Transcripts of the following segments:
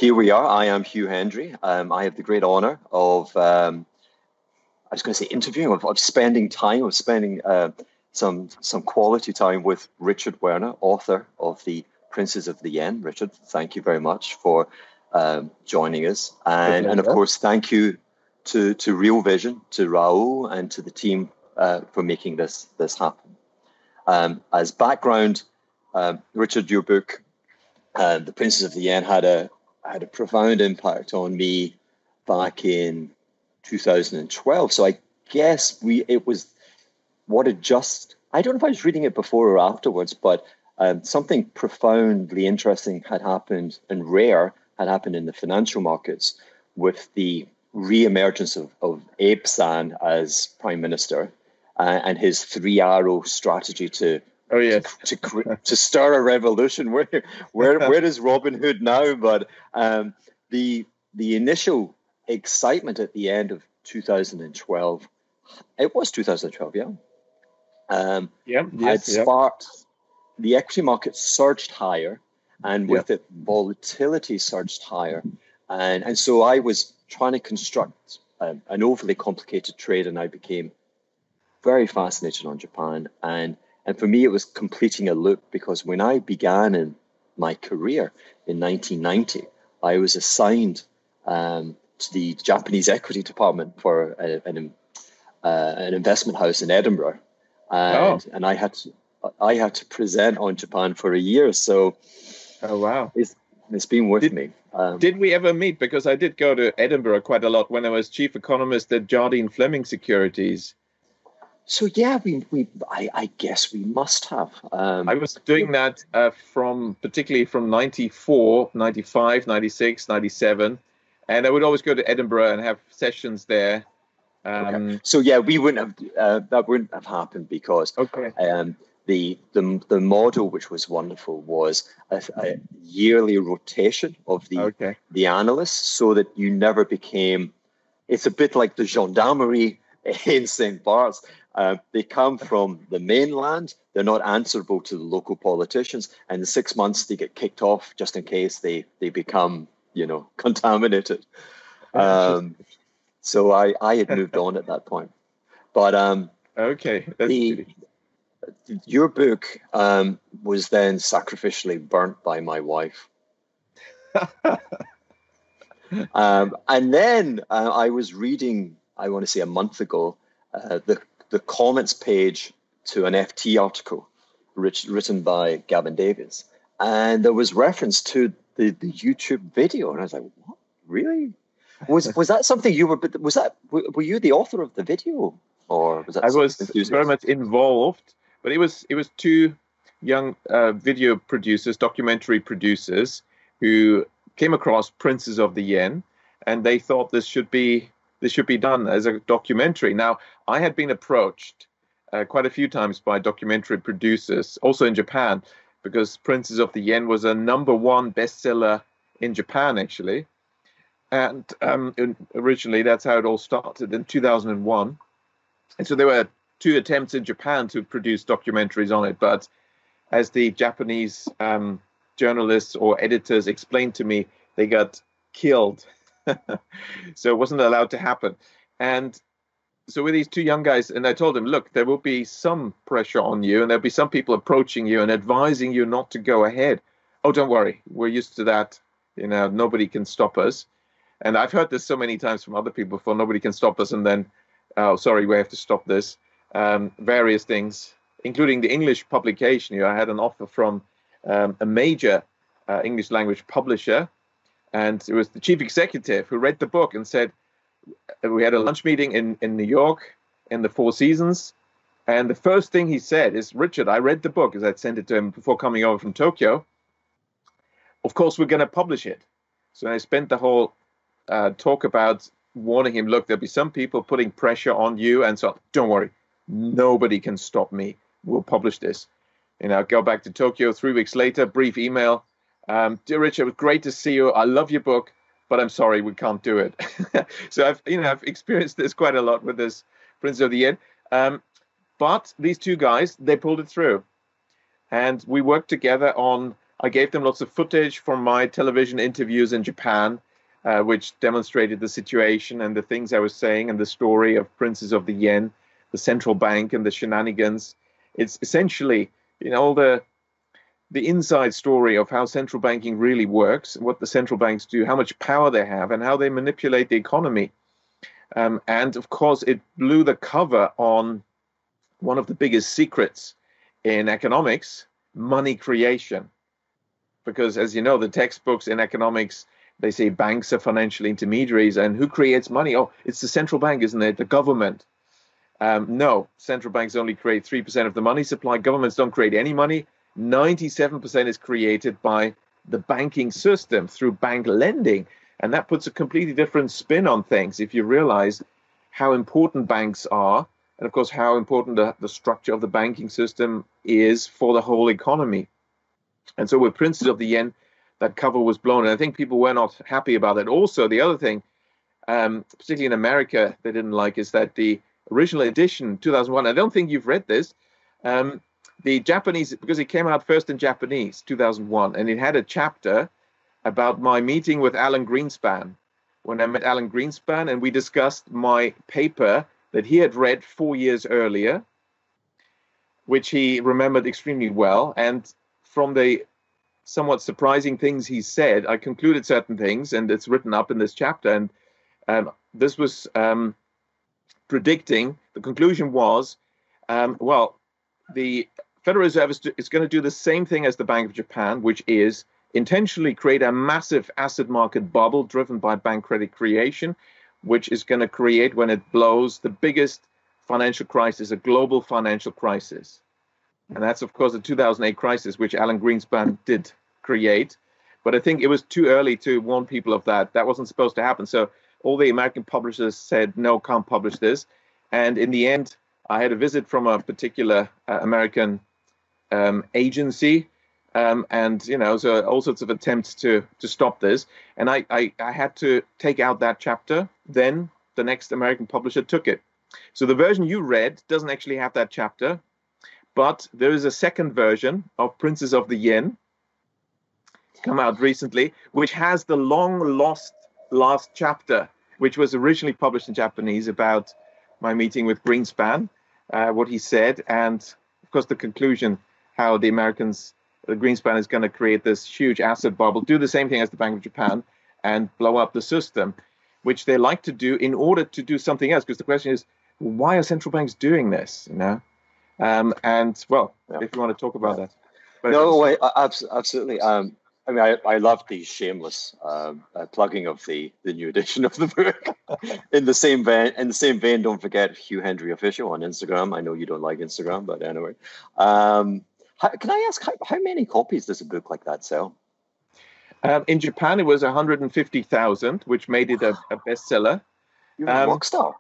Here we are. I am Hugh Hendry. I have the great honor of, I was going to say interviewing, of spending time, of spending some quality time with Richard Werner, author of The Princes of the Yen. Richard, thank you very much for joining us. And of course, thank you to Real Vision, to Raoul, and to the team for making this happen. As background, Richard, your book, The Princes of the Yen, had a profound impact on me back in 2012. So I guess it was what had just, I don't know if I was reading it before or afterwards, but something profoundly interesting had happened and rare had happened in the financial markets with the re-emergence of Abe San as prime minister and his three-arrow strategy to start a revolution. Where is Robin Hood now? But the initial excitement at the end of 2012, it was 2012, had sparked the equity market surged higher, and with it, volatility surged higher, and so I was trying to construct an overly complicated trade, and I became very fascinated on Japan. And for me, it was completing a loop, because when I began in my career in 1990, I was assigned to the Japanese equity department for an investment house in Edinburgh, and I had to present on Japan for a year. So, it's been with me. Did we ever meet? Because I did go to Edinburgh quite a lot when I was chief economist at Jardine Fleming Securities. So yeah, I guess we must have. I was doing that particularly from 94, 95, 96, 97. And I would always go to Edinburgh and have sessions there. Okay. So yeah, we wouldn't have that wouldn't have happened, because the model, which was wonderful, was a yearly rotation of the analysts, so that you never became. It's a bit like the gendarmerie in St. Bart's. They come from the mainland. They're not answerable to the local politicians, and in 6 months they get kicked off just in case they become contaminated. So I had moved on at that point. But your book was then sacrificially burnt by my wife. And then I was reading, I want to say a month ago, the comments page to an FT article written by Gavin Davies. And there was reference to the YouTube video. And I was like, what? Really? Was that something you were, were you the author of the video? Or was that? I was very much involved, but it was two young video producers, documentary producers, who came across Princes of the Yen, and they thought this should be done as a documentary. Now, I had been approached quite a few times by documentary producers, also in Japan, because Princes of the Yen was a #1 bestseller in Japan, actually. And originally, that's how it all started in 2001. And so there were 2 attempts in Japan to produce documentaries on it. But as the Japanese journalists or editors explained to me, they got killed. So it wasn't allowed to happen. And so with these 2 young guys, and I told them, look, there will be some pressure on you, and there'll be some people approaching you and advising you not to go ahead. Oh, don't worry. We're used to that. Nobody can stop us. And I've heard this so many times from other people before: nobody can stop us. And then, oh, sorry, we have to stop this. Various things, including the English publication. I had an offer from a major English language publisher, and it was the chief executive who read the book and said, we had a lunch meeting in New York in the Four Seasons. And the first thing he said is, Richard, I read the book, as I'd sent it to him before coming over from Tokyo. Of course, we're going to publish it. So I spent the whole talk about warning him, look, there'll be some people putting pressure on you. And so don't worry, nobody can stop me. We'll publish this. Go back to Tokyo 3 weeks later, brief email. Dear Richard, it was great to see you. I love your book, but I'm sorry, we can't do it. So I've experienced this quite a lot with this Prince of the Yen. But these 2 guys, they pulled it through. And we worked together on I gave them lots of footage from my television interviews in Japan, which demonstrated the situation and the things I was saying and the story of princes of the yen, the central bank and the shenanigans. It's essentially, all the inside story of how central banking really works, what the central banks do, how much power they have, and how they manipulate the economy. And of course, it blew the cover on one of the biggest secrets in economics, money creation. Because as you know, the textbooks in economics, they say banks are financial intermediaries, and who creates money? Oh, it's the central bank, isn't it? The government. No, central banks only create 3% of the money supply. Governments don't create any money. 97% is created by the banking system through bank lending. And that puts a completely different spin on things if you realize how important banks are, and of course, how important the structure of the banking system is for the whole economy. And so with Princes of the Yen, that cover was blown. And I think people were not happy about it. Also, the other thing, particularly in America, they didn't like is that the original edition, 2001, I don't think you've read this, the Japanese, because it came out first in Japanese, 2001, and it had a chapter about my meeting with Alan Greenspan, when I met Alan Greenspan, and we discussed my paper that he had read 4 years earlier, which he remembered extremely well. And from the somewhat surprising things he said, I concluded certain things, and it's written up in this chapter. And this was predicting, the conclusion was, the Federal Reserve is going to do the same thing as the Bank of Japan, which is intentionally create a massive asset market bubble driven by bank credit creation, which is going to create, when it blows, the biggest financial crisis, a global financial crisis. And that's, of course, the 2008 crisis, which Alan Greenspan did create. But I think it was too early to warn people of that. That wasn't supposed to happen. So all the American publishers said, no, can't publish this. And in the end, I had a visit from a particular American agency, and so all sorts of attempts to stop this. And I had to take out that chapter. Then the next American publisher took it. So the version you read doesn't actually have that chapter, but there is a second version of Princes of the Yen come out recently, which has the long lost last chapter, which was originally published in Japanese about my meeting with Greenspan, what he said, and of course the conclusion, how the Americans, the Greenspan is going to create this huge asset bubble, do the same thing as the Bank of Japan, and blow up the system, which they like to do in order to do something else. Because the question is, why are central banks doing this? And well, if you want to talk about that. But absolutely. I mean, I love the shameless plugging of the new edition of the book. in the same vein, don't forget Hugh Hendry Official on Instagram. I know you don't like Instagram, but anyway. Can I ask how many copies does a book like that sell? In Japan, it was 150,000, which made it a bestseller. You're a rock star.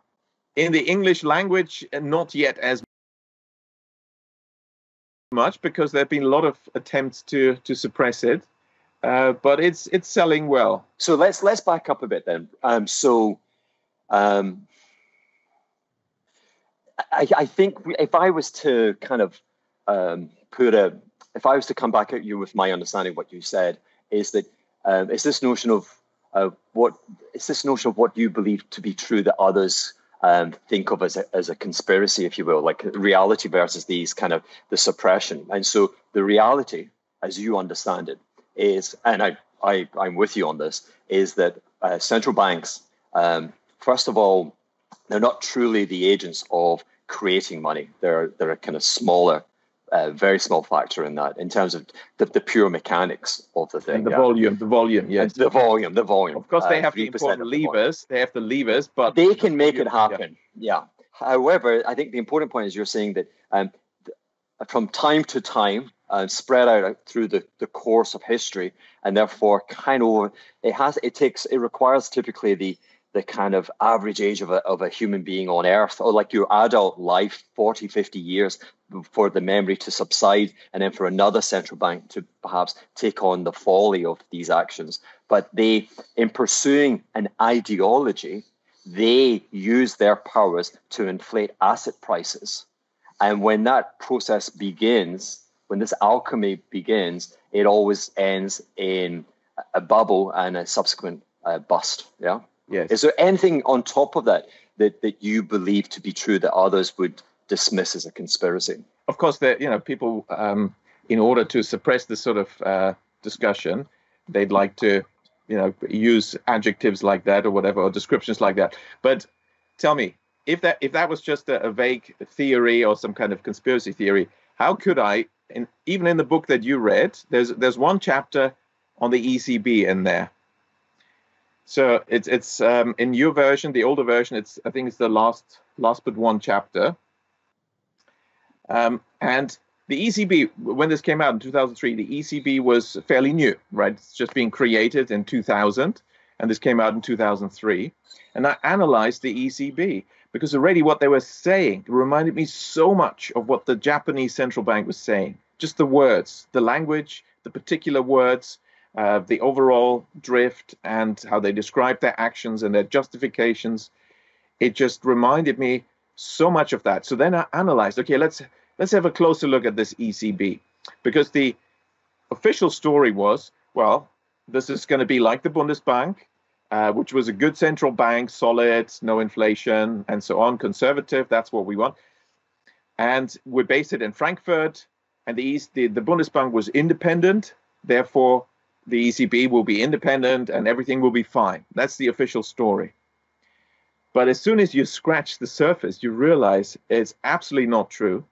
In the English language, not yet as much, because there have been a lot of attempts to suppress it. But it's selling well. So let's back up a bit then. I think if I was to kind of if I was to come back at you with my understanding of what you said, is that it's this notion of what you believe to be true that others think of as a conspiracy, if you will, like reality versus these kind of the suppression. And so the reality, as you understand it, is, and I'm with you on this, is that central banks, first of all, they're not truly the agents of creating money. They're a kind of smaller, very small factor in that, in terms of the pure mechanics of the thing. And the volume, yes. The volume. Of course, they have the important levers. They have the levers, but they can make it happen. Yeah. However, I think the important point is you're saying that from time to time, spread out through the course of history, and therefore it requires typically the kind of average age of a human being on Earth, or like your adult life, 40, 50 years for the memory to subside, and then for another central bank to perhaps take on the folly of these actions. But in pursuing an ideology, they use their powers to inflate asset prices. And when that process begins, when this alchemy begins, it always ends in a bubble and a subsequent bust. Yeah. Yes. Is there anything on top of that you believe to be true that others would dismiss as a conspiracy? Of course, people, in order to suppress this sort of discussion, they'd like to, use adjectives like that or whatever, or descriptions like that. But tell me, if that was just a vague theory or some kind of conspiracy theory, how could I, even in the book that you read, there's one chapter on the ECB in there. So it's in your version, the older version, I think it's the last but one chapter. And the ECB, when this came out in 2003, the ECB was fairly new, right? It's just being created in 2000, and this came out in 2003. And I analyzed the ECB because already what they were saying reminded me so much of what the Japanese central bank was saying. Just the words, the language, the particular words, the overall drift, and how they described their actions and their justifications. It just reminded me so much of that. So then I analyzed, okay, let's have a closer look at this ECB, because the official story was, well, this is going to be like the Bundesbank, which was a good central bank, solid, no inflation, and so on, conservative. That's what we want. And we based it in Frankfurt, and the Bundesbank was independent. Therefore, the ECB will be independent and everything will be fine. That's the official story. But as soon as you scratch the surface, you realize it's absolutely not true.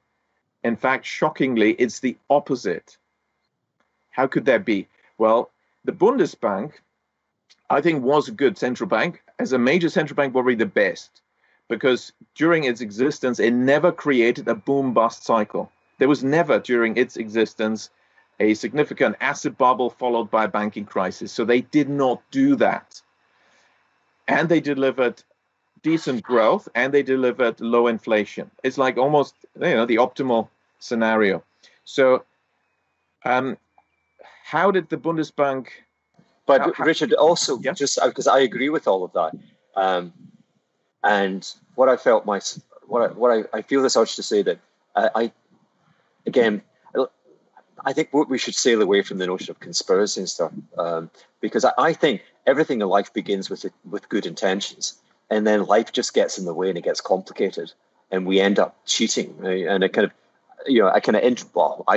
In fact, shockingly, it's the opposite. How could that be? Well, the Bundesbank, I think, was a good central bank. As a major central bank, probably the best, because during its existence, it never created a boom-bust cycle. There was never, during its existence, a significant asset bubble followed by a banking crisis. So they did not do that. And they delivered decent growth, and they delivered low inflation. It's like almost, the optimal scenario. So how did the Bundesbank... But Richard, also, yeah? just because I agree with all of that, and what I feel this urge to say that I think we should sail away from the notion of conspiracy and stuff, because I think everything in life begins with good intentions, and then life just gets in the way and it gets complicated, and we end up cheating. Right? And it kind of, I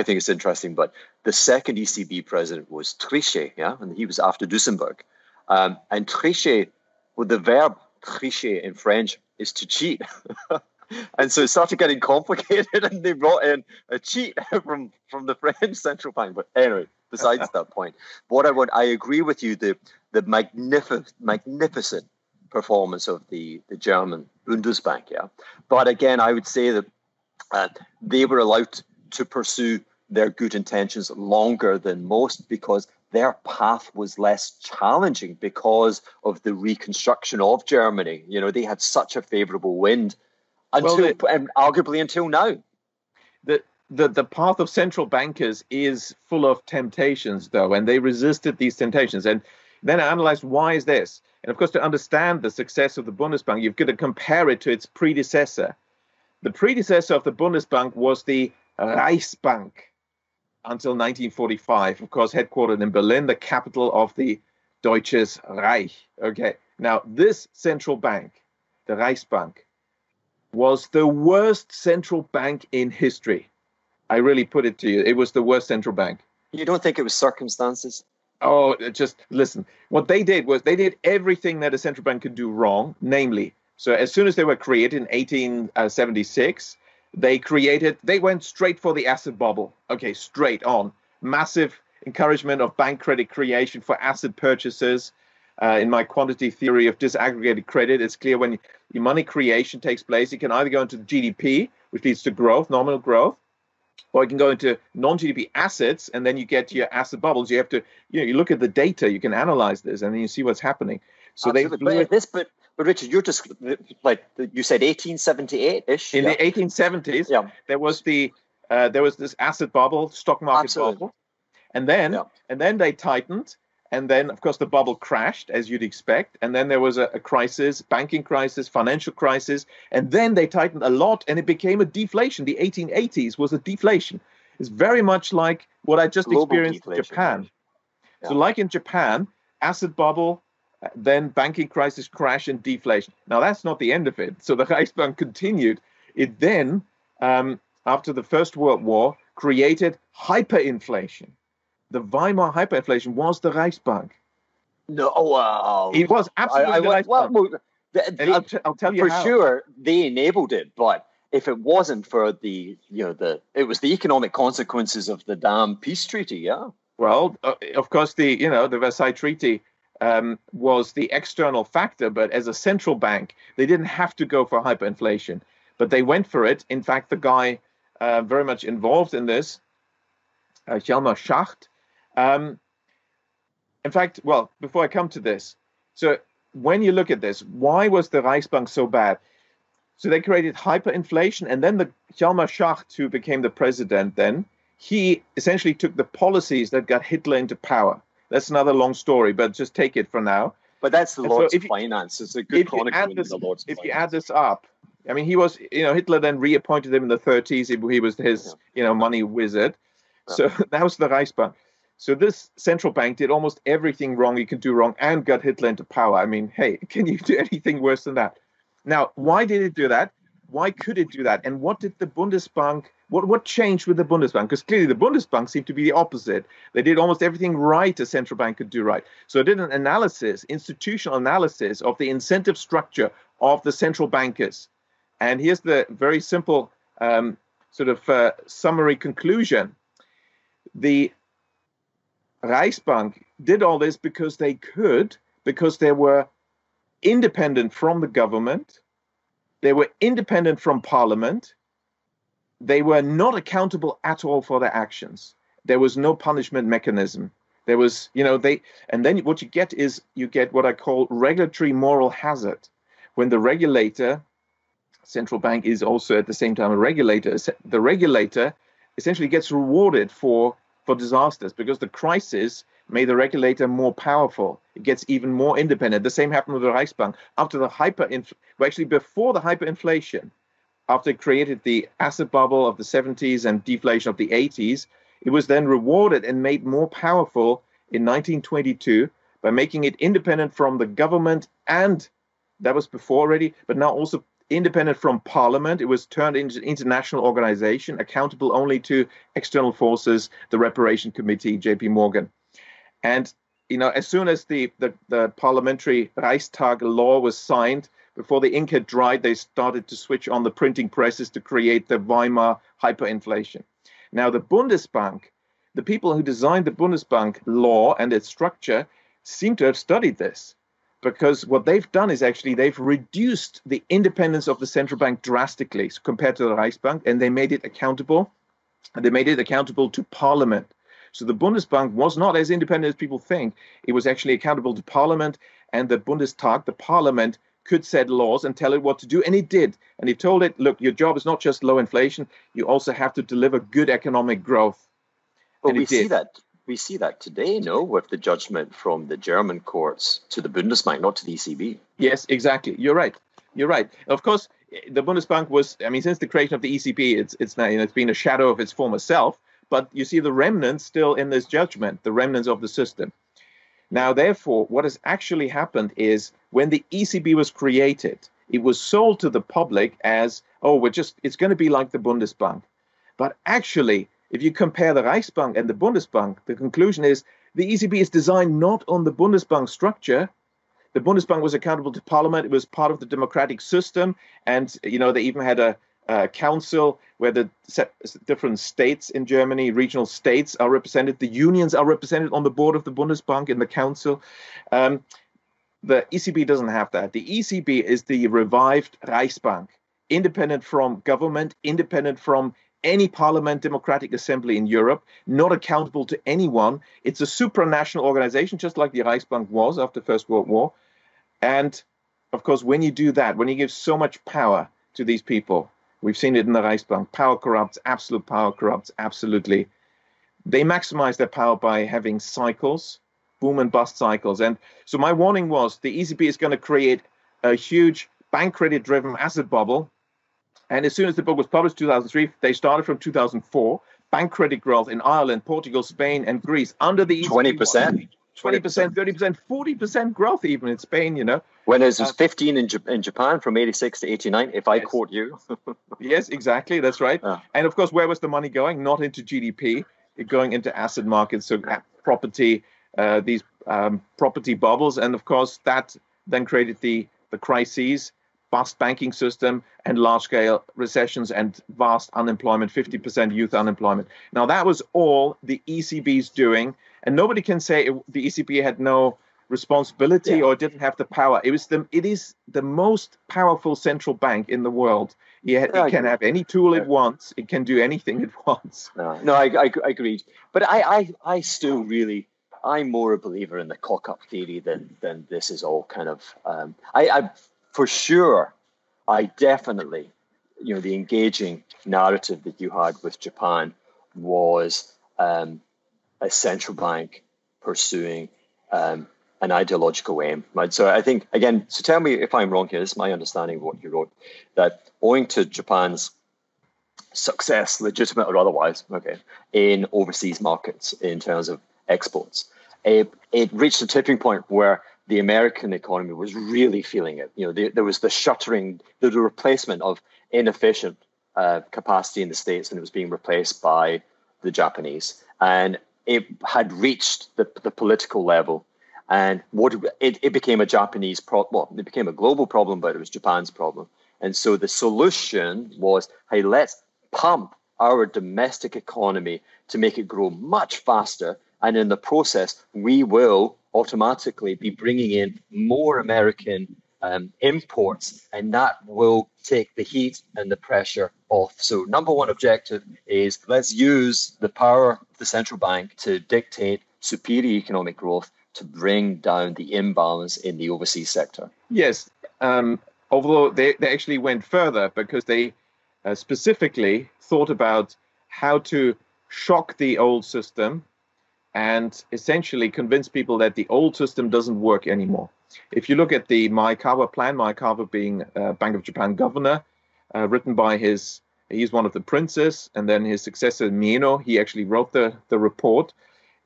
think it's interesting, but the second ECB president was Trichet, yeah, and he was after Duesenberg, and Trichet, with the verb tricher in French is to cheat. And so it started getting complicated, and they brought in a cheat from the French central bank. But anyway, besides that point, I agree with you, the magnificent performance of the German Bundesbank, yeah. But again, I would say that they were allowed to pursue their good intentions longer than most, because their path was less challenging because of the reconstruction of Germany. They had such a favorable wind. Arguably until now. The path of central bankers is full of temptations, though, and they resisted these temptations. And then I analyzed, why is this? And of course, to understand the success of the Bundesbank, you've got to compare it to its predecessor. The predecessor of the Bundesbank was the Reichsbank until 1945, of course, headquartered in Berlin, the capital of the Deutsches Reich. Okay, now this central bank, the Reichsbank, was the worst central bank in history. I really put it to you. It was the worst central bank. You don't think it was circumstances? Oh, just listen. What they did was they did everything that a central bank could do wrong, namely, so as soon as they were created in 1876, they went straight for the asset bubble. Okay, straight on. Massive encouragement of bank credit creation for asset purchases. In my quantity theory of disaggregated credit, it's clear when your money creation takes place, it can either go into GDP, which leads to growth, nominal growth, or it can go into non-GDP assets, and then you get to your asset bubbles. You have to, you look at the data, you can analyze this, and then you see what's happening. So Absolutely. But Richard, you're just like you said, 1878-ish. In the 1870s, there was this asset bubble, stock market bubble, and then they tightened. And then, of course, the bubble crashed, as you'd expect. And then there was a crisis, banking crisis, financial crisis. And then they tightened a lot, and it became a deflation. The 1880s was a deflation. It's very much like what I just Global experienced in deflation. Japan. Yeah. So like in Japan, asset bubble, then banking crisis, crash, and deflation. Now, that's not the end of it. So the Reichsbank continued. It then, after the First World War, created hyperinflation. The Weimar hyperinflation was the Reichsbank. No, wow. It was absolutely the Reichsbank. I'll tell you for how. sure they enabled it, but if it wasn't for it was the economic consequences of the damn peace treaty, yeah. Well, of course, the Versailles Treaty was the external factor, but as a central bank, they didn't have to go for hyperinflation, but they went for it. In fact, the guy very much involved in this, Hjalmar Schacht. In fact, well, before I come to this, so when you look at this, why was the Reichsbank so bad? So they created hyperinflation, and then the Hjalmar Schacht, who became the president then, he essentially took the policies that got Hitler into power. That's another long story, but just take it for now. But that's the Lord's finance. It's a good chronicle in the Lord's finance. If you add this up, I mean, he was, Hitler then reappointed him in the 30s. He was his, money wizard. Yeah. So that was the Reichsbank. So this central bank did almost everything wrong you could do wrong and got Hitler into power. I mean, hey, can you do anything worse than that? Now, why did it do that? Why could it do that? And what did the Bundesbank, what changed with the Bundesbank? Because clearly the Bundesbank seemed to be the opposite. They did almost everything right a central bank could do right. So it did an analysis, institutional analysis of the incentive structure of the central bankers. And here's the very simple summary conclusion. The Reichsbank did all this because they could, because they were independent from the government. They were independent from parliament. They were not accountable at all for their actions. There was no punishment mechanism. There was, and then what you get is you get what I call regulatory moral hazard. When the regulator, central bank is also at the same time a regulator, the regulator essentially gets rewarded for disasters because the crisis made the regulator more powerful. It gets even more independent. The same happened with the Reichsbank. After the before the hyperinflation, after it created the asset bubble of the 70s and deflation of the 80s, it was then rewarded and made more powerful in 1922 by making it independent from the government, and that was before already, but now also independent from parliament. It was turned into an international organization, accountable only to external forces, the reparation committee, JP Morgan. And, as soon as the parliamentary Reichstag law was signed, before the ink had dried, they started to switch on the printing presses to create the Weimar hyperinflation. Now, the Bundesbank, the people who designed the Bundesbank law and its structure seem to have studied this, because what they've done is actually they've reduced the independence of the central bank drastically compared to the Reichsbank, and they made it accountable. And they made it accountable to parliament. So the Bundesbank was not as independent as people think. It was actually accountable to parliament, and the Bundestag, the parliament, could set laws and tell it what to do, and it did. And it told it, look, your job is not just low inflation, you also have to deliver good economic growth. But we see that today, no, with the judgment from the German courts to the Bundesbank, not to the ECB. Yes, exactly. You're right. Of course, the Bundesbank was, since the creation of the ECB, it's been a shadow of its former self. But you see the remnants still in this judgment, the remnants of the system. Now, therefore, what has actually happened is when the ECB was created, it was sold to the public as, it's going to be like the Bundesbank. But actually, if you compare the Reichsbank and the Bundesbank, the conclusion is the ECB is designed not on the Bundesbank structure. The Bundesbank was accountable to parliament. It was part of the democratic system. And, they even had a council where the different states in Germany, regional states, are represented. The unions are represented on the board of the Bundesbank in the council. The ECB doesn't have that. The ECB is the revived Reichsbank, independent from government, independent from any parliament, democratic assembly in Europe, not accountable to anyone. It's a supranational organization, just like the Reichsbank was after the First World War. And, of course, when you do that, when you give so much power to these people, we've seen it in the Reichsbank, power corrupts, absolute power corrupts, absolutely. They maximize their power by having cycles, boom and bust cycles. And so my warning was the ECB is going to create a huge bank credit-driven asset bubble. And as soon as the book was published, 2003, they started from 2004. bank credit growth in Ireland, Portugal, Spain, and Greece under the ECB. 20%. 20%, 30%, 40% growth even in Spain, When it was 15 in Japan from 86 to 89, if I quote you. Yes, exactly. That's right. Yeah. And of course, where was the money going? Not into GDP, going into asset markets, so property, these property bubbles. And of course, that then created the crises, vast banking system, and large-scale recessions and vast unemployment, 50% youth unemployment. Now, that was all the ECB's doing. And nobody can say the ECB had no responsibility or didn't have the power. It is the most powerful central bank in the world. It can have any tool it wants. It can do anything it wants. No, I agreed. But I still really, I'm more a believer in the cock-up theory than this is all kind of. I for sure, I definitely, the engaging narrative that you had with Japan was a central bank pursuing an ideological aim. Right? So I think, again, so tell me if I'm wrong here, this is my understanding of what you wrote, that owing to Japan's success, legitimate or otherwise, in overseas markets in terms of exports, it reached a tipping point where the American economy was really feeling it. There was the shuttering, the replacement of inefficient capacity in the States, and it was being replaced by the Japanese. And it had reached the political level, and it became a Japanese problem. Well, it became a global problem, but it was Japan's problem. And so the solution was, hey, let's pump our domestic economy to make it grow much faster. And in the process, we will automatically be bringing in more American imports, and that will take the heat and the pressure off. So number one objective is let's use the power of the central bank to dictate superior economic growth to bring down the imbalance in the overseas sector. Yes, although they actually went further because they specifically thought about how to shock the old system and essentially convince people that the old system doesn't work anymore. If you look at the Maekawa plan, Maekawa being Bank of Japan governor, written by he's one of the princes, and then his successor, Mieno, he actually wrote the report.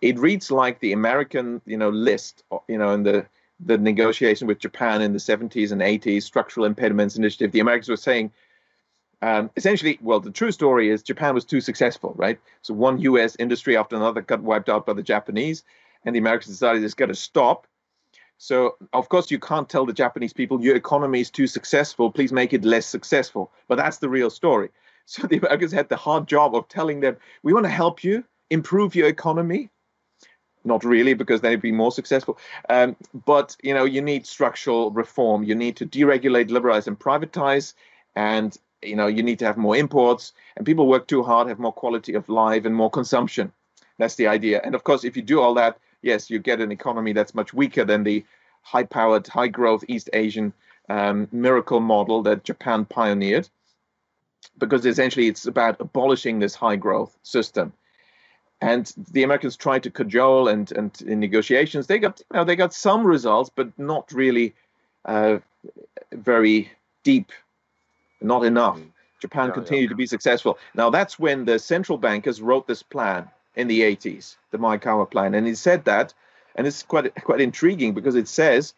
It reads like the American, list, in the negotiation with Japan in the 70s and 80s, structural impediments initiative. The Americans were saying, essentially, well, the true story is Japan was too successful, right? So one U.S. industry after another got wiped out by the Japanese, and the Americans decided it's got to stop. So, of course, you can't tell the Japanese people, your economy is too successful, please make it less successful. But that's the real story. So the Americans had the hard job of telling them, we want to help you improve your economy. Not really, because they'd be more successful. But, you need structural reform. You need to deregulate, liberalize, and privatize. And, you need to have more imports. And people work too hard, have more quality of life and more consumption. That's the idea. And, of course, if you do all that, yes, you get an economy that's much weaker than the high-powered, high-growth East Asian miracle model that Japan pioneered, because essentially it's about abolishing this high-growth system. And the Americans tried to cajole, and in negotiations they got some results, but not really very deep, not enough. Japan continued to be successful. Now that's when the central bankers wrote this plan in the 80s, the Maekawa plan. And he said that, and it's quite intriguing because it says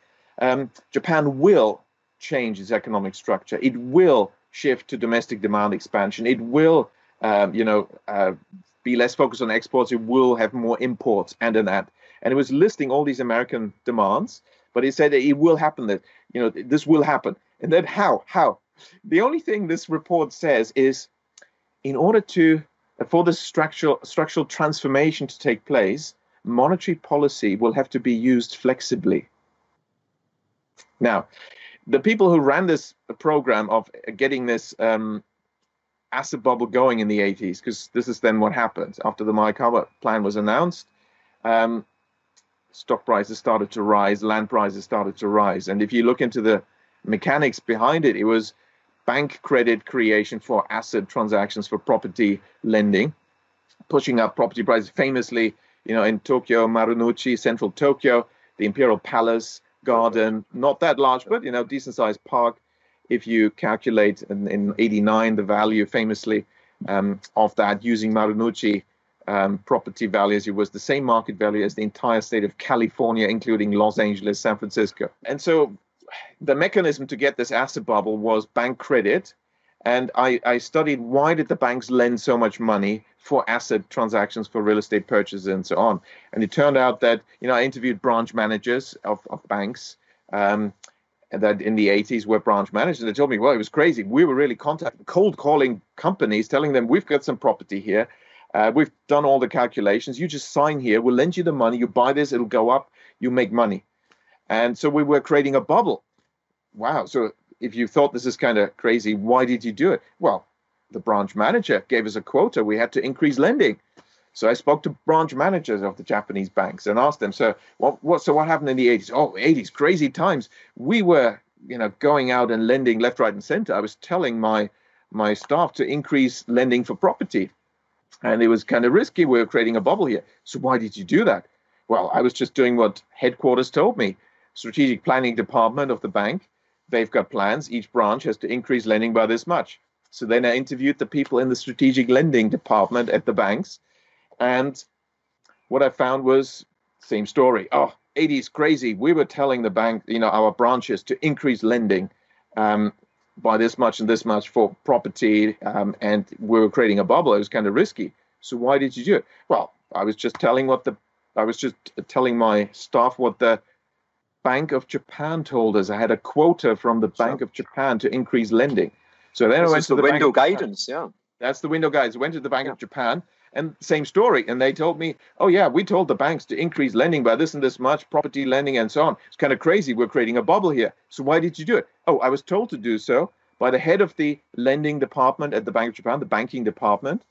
Japan will change its economic structure. It will shift to domestic demand expansion. It will, be less focused on exports. It will have more imports and that. And it was listing all these American demands, but it said that it will happen, that, this will happen. And then how? The only thing this report says is, in order for the structural transformation to take place, monetary policy will have to be used flexibly. Now, the people who ran this program of getting this asset bubble going in the 80s, because this is then what happened after the Maekawa plan was announced. Stock prices started to rise, land prices started to rise. And if you look into the mechanics behind it, it was bank credit creation for asset transactions, for property lending, pushing up property prices. Famously, in Tokyo, Marunouchi, central Tokyo, the Imperial Palace garden, not that large, but, decent sized park. If you calculate in 89, the value famously of that using Marunouchi property values. It was the same market value as the entire state of California, including Los Angeles, San Francisco. And so the mechanism to get this asset bubble was bank credit. And I studied why did the banks lend so much money for asset transactions, for real estate purchases, and so on. And it turned out that, I interviewed branch managers of banks and that in the 80s were branch managers. And they told me, well, it was crazy. We were really cold calling companies, telling them, we've got some property here. We've done all the calculations. You just sign here. We'll lend you the money. You buy this. It'll go up. You make money. And so we were creating a bubble. Wow. So if you thought this is kind of crazy, why did you do it? Well, the branch manager gave us a quota. We had to increase lending. So I spoke to branch managers of the Japanese banks and asked them, so what happened in the 80s? Oh, 80s, crazy times. We were, going out and lending left, right, and center. I was telling my staff to increase lending for property. And it was kind of risky. We were creating a bubble here. So why did you do that? Well, I was just doing what headquarters told me. Strategic planning department of the bank. They've got plans. Each branch has to increase lending by this much. So then I interviewed the people in the strategic lending department at the banks. And what I found was same story. Oh, 80s crazy. We were telling the bank, our branches to increase lending by this much and this much for property. And we were creating a bubble. It was kind of risky. So why did you do it? Well, I was just telling my staff what the Bank of Japan told us. I had a quota from the Bank of Japan to increase lending. So then I went to the window guidance. Yeah, that's the window guidance. I went to the Bank of Japan, and same story. And they told me, oh yeah, we told the banks to increase lending by this and this much, property lending and so on. It's kind of crazy. We're creating a bubble here. So why did you do it? Oh, I was told to do so by the head of the lending department at the Bank of Japan, the banking department,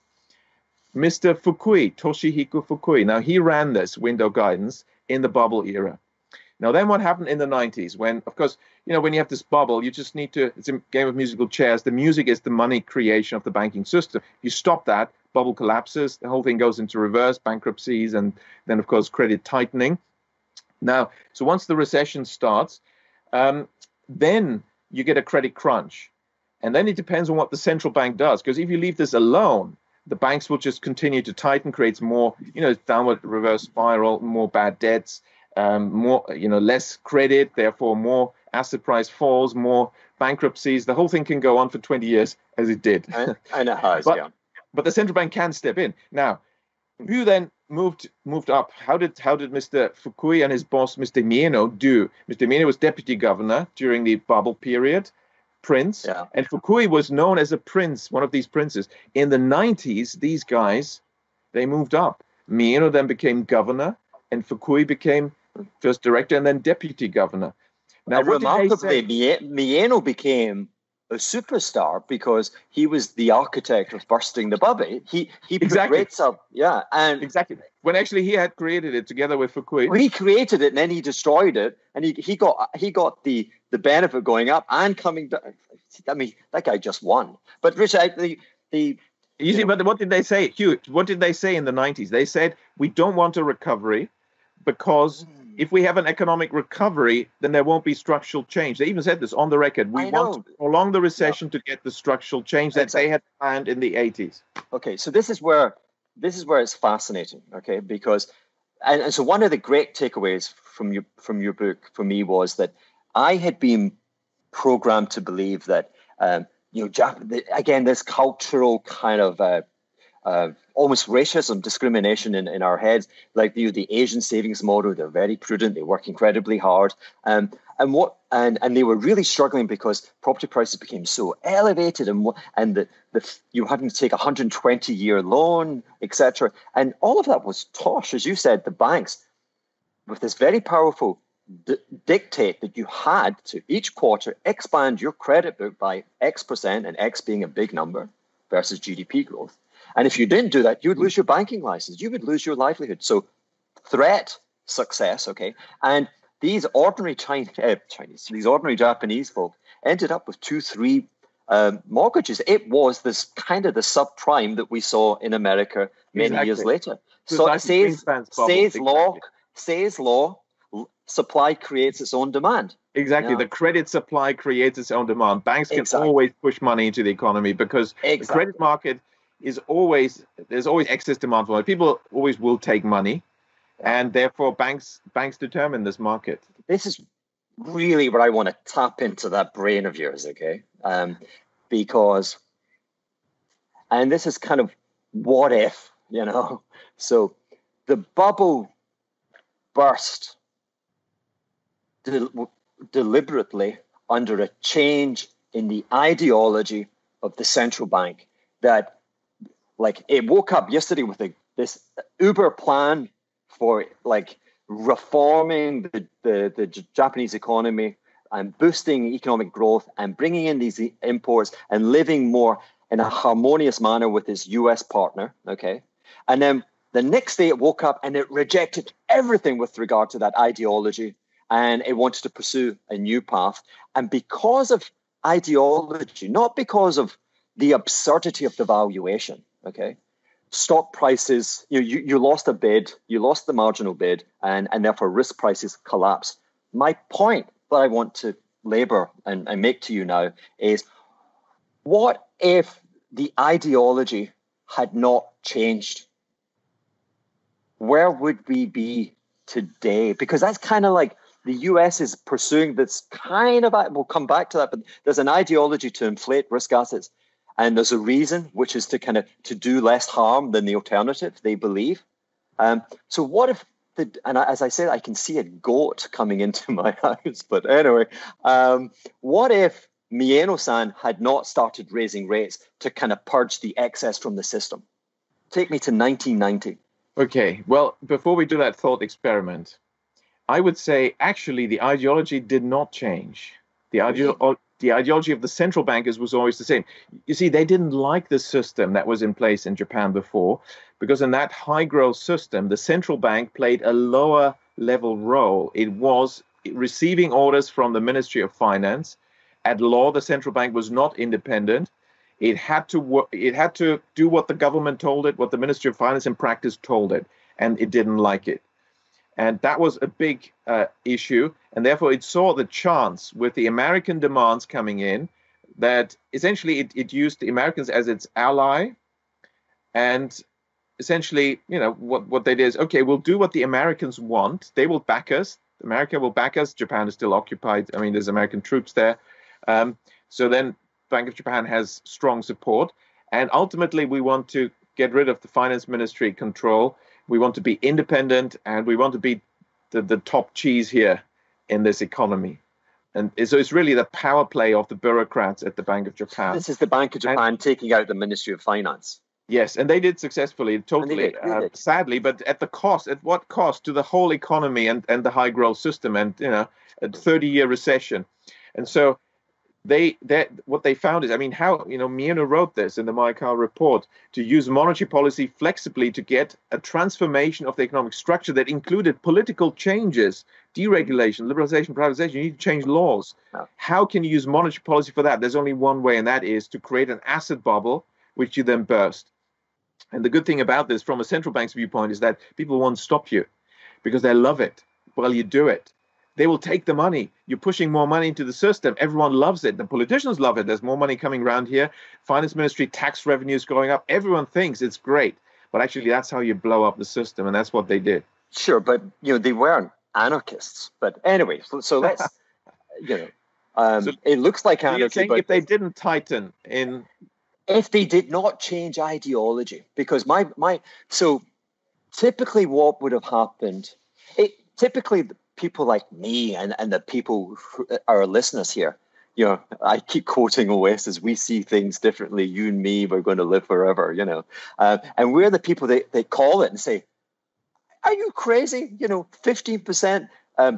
Mr. Fukui, Toshihiko Fukui. Now he ran this window guidance in the bubble era. Now, then what happened in the 90s when, of course, when you have this bubble, you just need to, it's a game of musical chairs. The music is the money creation of the banking system. You stop that, bubble collapses, the whole thing goes into reverse, bankruptcies, and then, of course, credit tightening. Now, so once the recession starts, then you get a credit crunch. And then it depends on what the central bank does, because if you leave this alone, the banks will just continue to tighten, creates more, downward reverse spiral, more bad debts. More, less credit, therefore more asset price falls, more bankruptcies. The whole thing can go on for 20 years as it did. And it has, But the central bank can step in. Now, who then moved up? How did Mr. Fukui and his boss, Mr. Mieno, do? Mr. Mieno was deputy governor during the bubble period, prince, and Fukui was known as a prince, one of these princes. In the 90s, these guys, they moved up. Mieno then became governor, and Fukui became first director and then deputy governor. Now, remarkably, Mieno became a superstar because he was the architect of bursting the bubble. He put rates up, and exactly when actually he had created it together with Fukui. Well, he created it and then he destroyed it, and he got the benefit going up and coming down. I mean, that guy just won. But Richard, but what did they say, Hugh? What did they say in the 90s? They said we don't want a recovery because if we have an economic recovery, then there won't be structural change. They even said this on the record. We want to prolong the recession to get the structural change that they had planned in the 80s. Okay, so this is where it's fascinating. Okay, because and so one of the great takeaways from your book for me was that I had been programmed to believe that again, this cultural kind of almost racism, discrimination in our heads, like the Asian savings model. They're very prudent. They work incredibly hard, and they were really struggling because property prices became so elevated, and you were having to take a 120-year loan, etc. And all of that was tosh, as you said. The banks, with this very powerful dictate that you had to each quarter expand your credit book by X percent, and X being a big number versus GDP growth. And if you didn't do that, you would lose your banking license. You would lose your livelihood. So threat, success, okay. And these ordinary these ordinary Japanese folk ended up with 2-3 mortgages. It was this kind of the subprime that we saw in America many years later. So says law, supply creates its own demand. Exactly. The credit supply creates its own demand. Banks can always push money into the economy because the credit market there's always excess demand for money. People always will take money, and therefore banks determine this market. This is really where I want to tap into that brain of yours, okay? Because, and this is kind of what if, So the bubble burst deliberately under a change in the ideology of the central bank, that like it woke up yesterday with this uber plan for like reforming the Japanese economy and boosting economic growth and bringing in these imports and living more in a harmonious manner with his US partner, okay? And then the next day it woke up and it rejected everything with regard to that ideology, and it wanted to pursue a new path. And because of ideology, not because of the absurdity of the valuation, okay? Stock prices, you lost a bid, you lost the marginal bid, and therefore risk prices collapse. My point that I want to labor and make to you now is, what if the ideology had not changed? Where would we be today? Because that's kind of like the US is pursuing this kind of, we'll come back to that, but there's an ideology to inflate risk assets. And there's a reason, which is to do less harm than the alternative, they believe. So what if, as I said, I can see a goat coming into my house. But anyway, what if Mieno-san had not started raising rates to kind of purge the excess from the system? Take me to 1990. Okay, well, before we do that thought experiment, I would say actually the ideology did not change. The ideology of the central bankers was always the same. You see, they didn't like the system that was in place in Japan before, because in that high growth system, the central bank played a lower level role. It was receiving orders from the Ministry of Finance. At law, the central bank was not independent. It had to do what the government told it, what the Ministry of Finance in practice told it, and it didn't like it. And that was a big issue. And therefore, it saw the chance with the American demands coming in that essentially it used the Americans as its ally. And essentially, what they did is, okay, we'll do what the Americans want. They will back us. America will back us. Japan is still occupied. I mean, there's American troops there. So then Bank of Japan has strong support. And ultimately, we want to get rid of the finance ministry control. We want to be independent, and we want to be the top cheese here in this economy. And so it's really the power play of the bureaucrats at the Bank of Japan. This is the Bank of Japan taking out the Ministry of Finance. Yes, and they did successfully, totally, sadly, but at what cost to the whole economy and the high growth system and, a 30-year recession. And so what they found is, how, Mieno wrote this in the Maikawa report, to use monetary policy flexibly to get a transformation of the economic structure that included political changes, deregulation, liberalization, privatization. You need to change laws. No. How can you use monetary policy for that? There's only one way, and that is to create an asset bubble, which you then burst. And the good thing about this, from a central bank's viewpoint, is that people won't stop you because they love it while you do it. They will take the money. You're pushing more money into the system. Everyone loves it. The politicians love it. There's more money coming around here. Finance ministry, tax revenues going up. Everyone thinks it's great. But actually, that's how you blow up the system. And that's what they did. Sure. But, they weren't anarchists. But anyway, so let's, it looks like anarchy. But if they didn't tighten in... If they did not change ideology, because so typically what would have happened, typically people like me and the people who are listeners here, I keep quoting Oasis, we see things differently, you and me, we're going to live forever, and we're the people they call it and say, are you crazy? 15%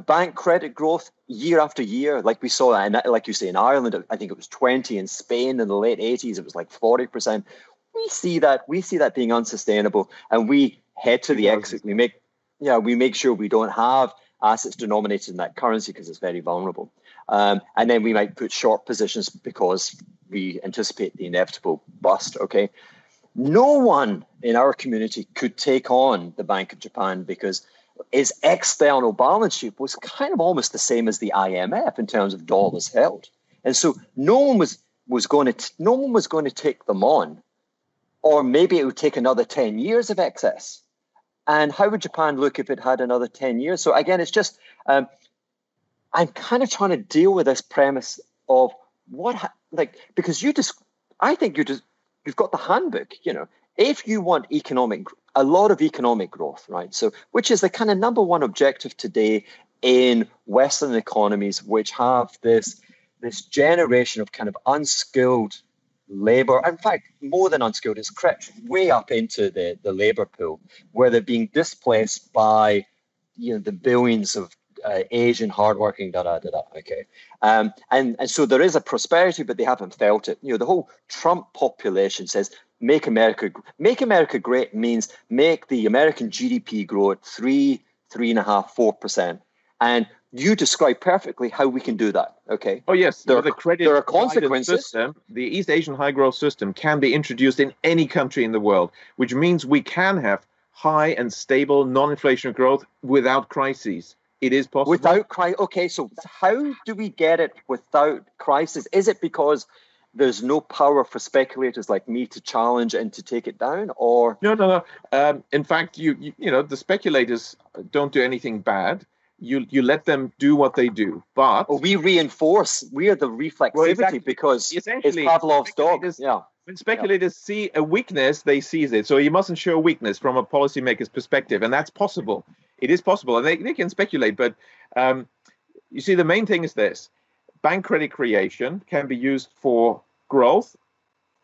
bank credit growth year after year, like we saw, and like you say, in Ireland, I think it was 20. In Spain in the late 80s, it was like 40%. We see that being unsustainable, and we head to the exit. We make sure we don't have assets denominated in that currency because it's very vulnerable. And then we might put short positions because we anticipate the inevitable bust. Okay. No one in our community could take on the Bank of Japan because its external balance sheet was kind of almost the same as the IMF in terms of dollars held. And so no one was going to take them on Or maybe it would take another 10 years of excess. And how would Japan look if it had another 10 years? So again, it's just, I'm kind of trying to deal with this premise of because I think you've got the handbook, if you want a lot of economic growth, right? So, which is the kind of number one objective today in Western economies, which have this generation of kind of unskilled labor. In fact, more than unskilled, it's crept way up into the labor pool, where they're being displaced by, the billions of Asian hardworking, okay. And so there is a prosperity, but they haven't felt it. The whole Trump population says, make America great means make the American GDP grow at 3.5%, 4%. And you describe perfectly how we can do that, okay? Oh, yes. There are consequences. System, the East Asian high growth system can be introduced in any country in the world, which means we can have high and stable non-inflationary growth without crises. It is possible. Without crisis. Okay, so how do we get it without crisis? Is it because there's no power for speculators like me to challenge and to take it down, or no? In fact, the speculators don't do anything bad. You let them do what they do, but we reinforce. We are the reflexivity because it's Pavlov's dog. Yeah. When speculators see a weakness, they seize it. So you mustn't show weakness from a policymaker's perspective, and that's possible. It is possible, and they can speculate. But you see, the main thing is this: bank credit creation can be used for growth,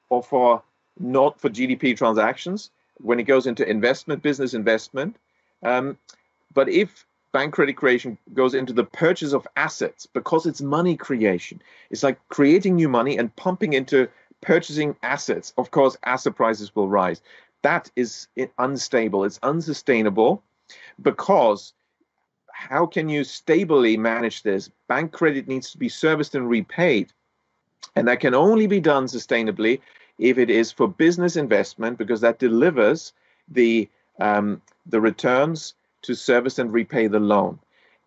or not for GDP transactions when it goes into business investment. But if bank credit creation goes into the purchase of assets, because it's money creation, it's like creating new money and pumping into purchasing assets. Of course, asset prices will rise. That is unstable. It's unsustainable, because how can you stably manage this? Bank credit needs to be serviced and repaid. And that can only be done sustainably if it is for business investment, because that delivers the returns to service and repay the loan.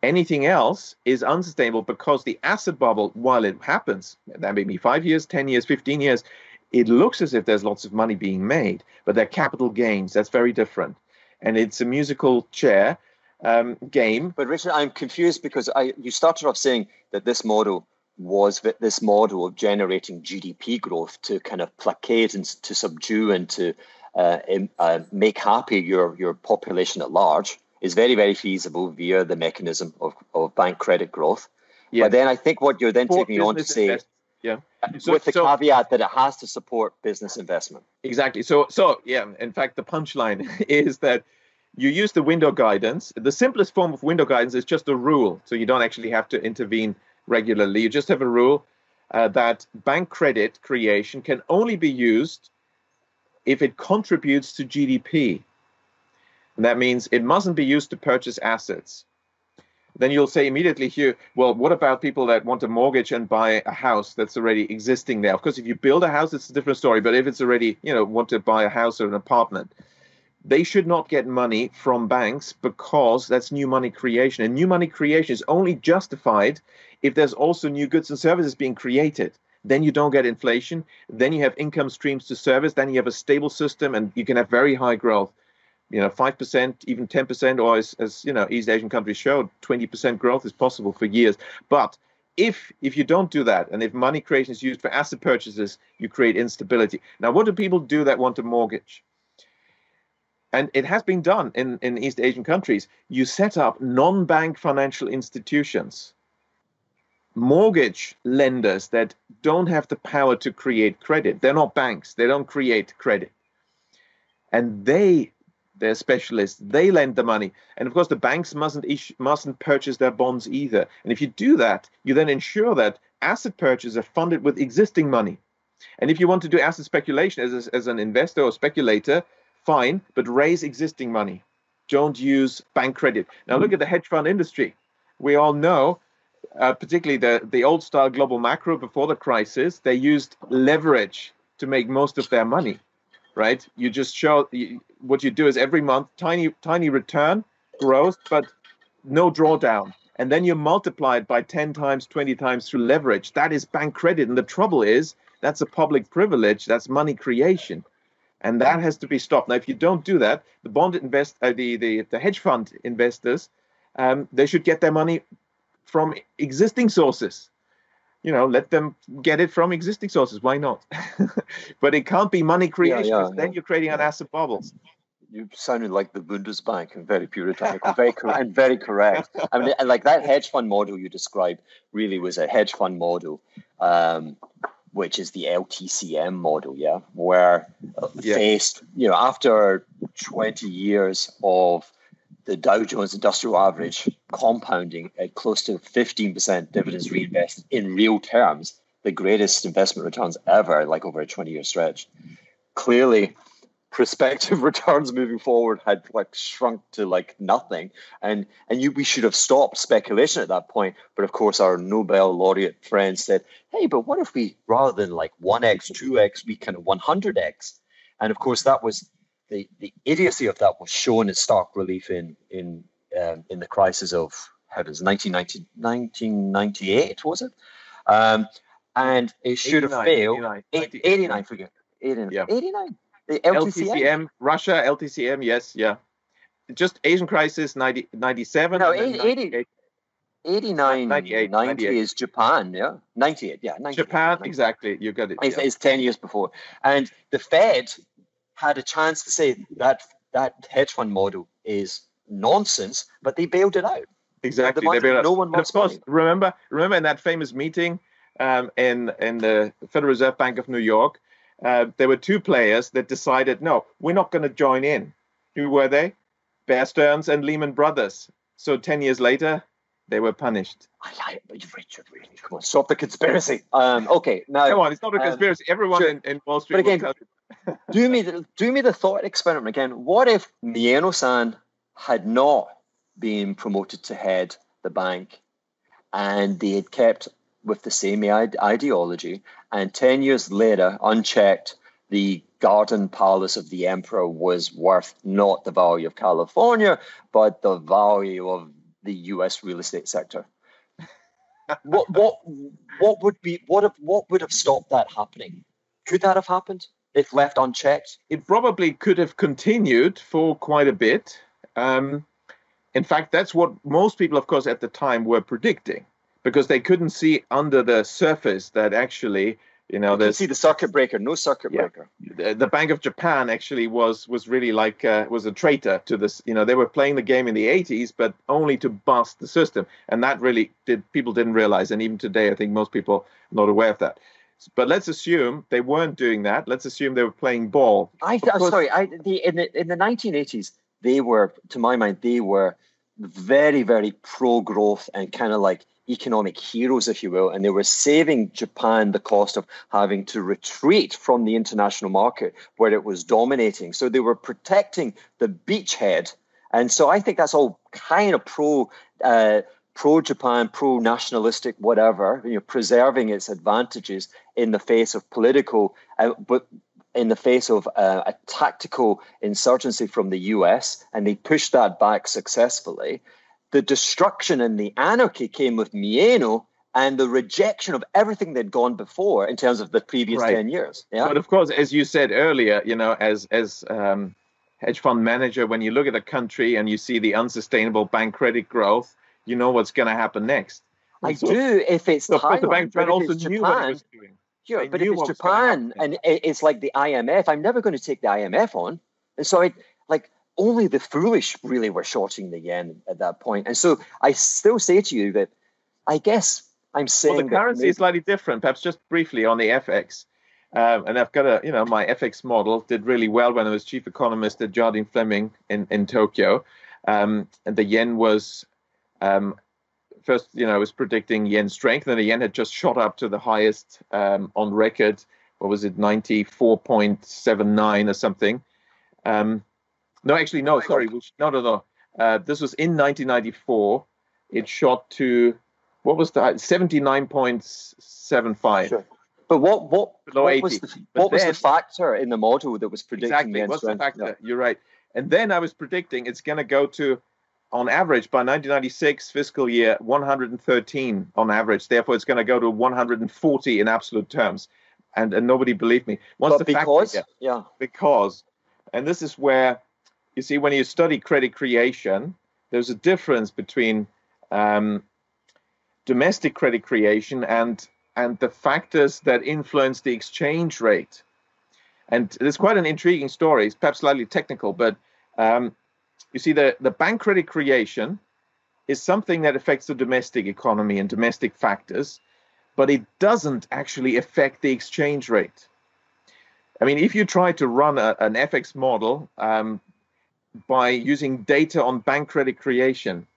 Anything else is unsustainable, because the asset bubble, while it happens, that may be 5 years, 10 years, 15 years, it looks as if there's lots of money being made, but they're capital gains. That's very different. And it's a musical chair game. But Richard, I'm confused, because you started off saying that this model was this model of generating GDP growth to kind of placate and to subdue and to make happy your population at large is very, very feasible via the mechanism of bank credit growth. Yes. But then I think what you're then taking me on to say, with the caveat that it has to support business investment. Exactly. So yeah, in fact, the punchline is that you use the window guidance. The simplest form of window guidance is just a rule. So you don't actually have to intervene regularly. You just have a rule that bank credit creation can only be used if it contributes to GDP. And that means it mustn't be used to purchase assets. Then you'll say immediately, Hugh, well, what about people that want a mortgage and buy a house that's already existing there? Of course, if you build a house, it's a different story. But if it's already, want to buy a house or an apartment, they should not get money from banks, because that's new money creation. And new money creation is only justified if there's also new goods and services being created. Then you don't get inflation. Then you have income streams to service. Then you have a stable system, and you can have very high growth. 5%, even 10%, or as East Asian countries showed, 20% growth is possible for years. But if you don't do that, and if money creation is used for asset purchases, you create instability. Now, what do people do that want a mortgage? And it has been done in East Asian countries. You set up non-bank financial institutions, mortgage lenders that don't have the power to create credit. They're not banks. They don't create credit. And they're specialists. They lend the money. And of course, the banks mustn't purchase their bonds either. And if you do that, you then ensure that asset purchases are funded with existing money. And if you want to do asset speculation as an investor or speculator, fine, but raise existing money. Don't use bank credit. Now look at the hedge fund industry. We all know, particularly the old style global macro before the crisis, they used leverage to make most of their money. Right? You just show what you do is every month, tiny return, growth, but no drawdown. And then you multiply it by 10 times, 20 times through leverage. That is bank credit. And the trouble is, that's a public privilege. That's money creation. And that has to be stopped. Now, if you don't do that, the hedge fund investors, they should get their money from existing sources. Let them get it from existing sources. Why not? But it can't be money creation. Then you're creating an asset bubble. You sounded like the Bundesbank and very puritanical, very correct. I mean, like that hedge fund model you described really was a hedge fund model, which is the LTCM model, where faced, after 20 years of the Dow Jones Industrial Average compounding at close to 15% dividends reinvested in real terms, the greatest investment returns ever, like over a 20-year stretch. Clearly, prospective returns moving forward had shrunk to nothing, and we should have stopped speculation at that point. But of course, our Nobel laureate friend said, "Hey, but what if we, rather than 1x, 2x, we kind of 100x?" And of course, that was the idiocy of that was shown in stark relief in the crisis of 1998, was it? And it should have failed. 89, forget 89. The LTCM, Russia, LTCM, yes, yeah. Just Asian crisis, 97. No, 89, 90 is Japan, 98, 98. Japan, exactly, you got it. It's 10 years before. And the Fed had a chance to say that hedge fund model is nonsense, but they bailed it out. Exactly, they bailed it out. No one wants money. Remember in that famous meeting in the Federal Reserve Bank of New York, there were two players that decided, no, we're not going to join in. Who were they? Bear Stearns and Lehman Brothers. So 10 years later, they were punished. Richard, really, come on, stop the conspiracy. Okay, now come on, it's not a conspiracy. Everyone in Wall Street. But again, do me the thought experiment again. What if Mieno-san had not been promoted to head the bank, and they had kept with the same ideology, and 10 years later, unchecked, the garden palace of the emperor was worth not the value of California, but the value of the U.S. real estate sector? What would have stopped that happening? Could that have happened if left unchecked? It probably could have continued for quite a bit. In fact, that's what most people, of course, at the time were predicting, because they couldn't see under the surface that actually, you see the circuit breaker, no circuit breaker. The Bank of Japan actually was really was a traitor to this. They were playing the game in the 80s, but only to bust the system. And that really people didn't realize. And even today, I think most people are not aware of that. But let's assume they weren't doing that. Let's assume they were playing ball. In the 1980s, they were, to my mind, very, very pro-growth and kind of economic heroes, if you will, and they were saving Japan the cost of having to retreat from the international market where it was dominating. So they were protecting the beachhead. And so I think that's all kind of pro-Japan, pro-nationalistic, whatever, preserving its advantages in the face of political, but in the face of a tactical insurgency from the US, and they pushed that back successfully. The destruction and the anarchy came with Mieno and the rejection of everything they'd gone before in terms of the previous 10 years. Yeah? But of course, as you said earlier, as hedge fund manager, when you look at a country and you see the unsustainable bank credit growth, you know what's going to happen next. I do, if it's Thailand, the Bank but also if it's knew Japan, what it was doing. Sure, but if it's Japan and it's like the IMF, I'm never going to take the IMF on. And so only the foolish really were shorting the yen at that point. And so I still say to you that I guess I'm saying the currency is slightly different, perhaps just briefly on the FX. And I've got my FX model did really well when I was chief economist at Jardine Fleming in Tokyo. And the yen was first, I was predicting yen strength, and the yen had just shot up to the highest on record. What was it, 94.79 or something? Sorry. No. This was in 1994. It shot to, what was that? 79.75. Sure. But what was the factor in the model that was predicting yen strength? What's the factor? Yeah. You're right. And then I was predicting it's going to go to, on average, by 1996 fiscal year, 113 on average. Therefore, it's going to go to 140 in absolute terms. and nobody believed me. Once But because, yeah. Because, and this is where, you see, when you study credit creation, there's a difference between domestic credit creation and the factors that influence the exchange rate. And it's quite an intriguing story. It's perhaps slightly technical, but you see, the bank credit creation is something that affects the domestic economy and domestic factors, but it doesn't actually affect the exchange rate. I mean, if you try to run an FX model by using data on bank credit creation,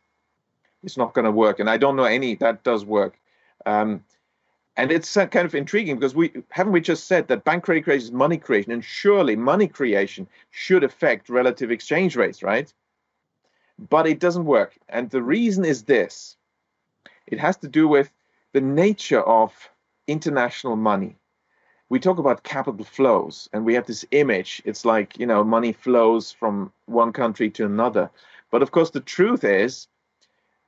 it's not going to work. And I don't know any that does work. And it's kind of intriguing because we just said that bank credit creation is money creation, and surely money creation should affect relative exchange rates, right? But it doesn't work. And the reason is this. It has to do with the nature of international money. We talk about capital flows, and we have this image. It's like, money flows from one country to another. But of course, the truth is,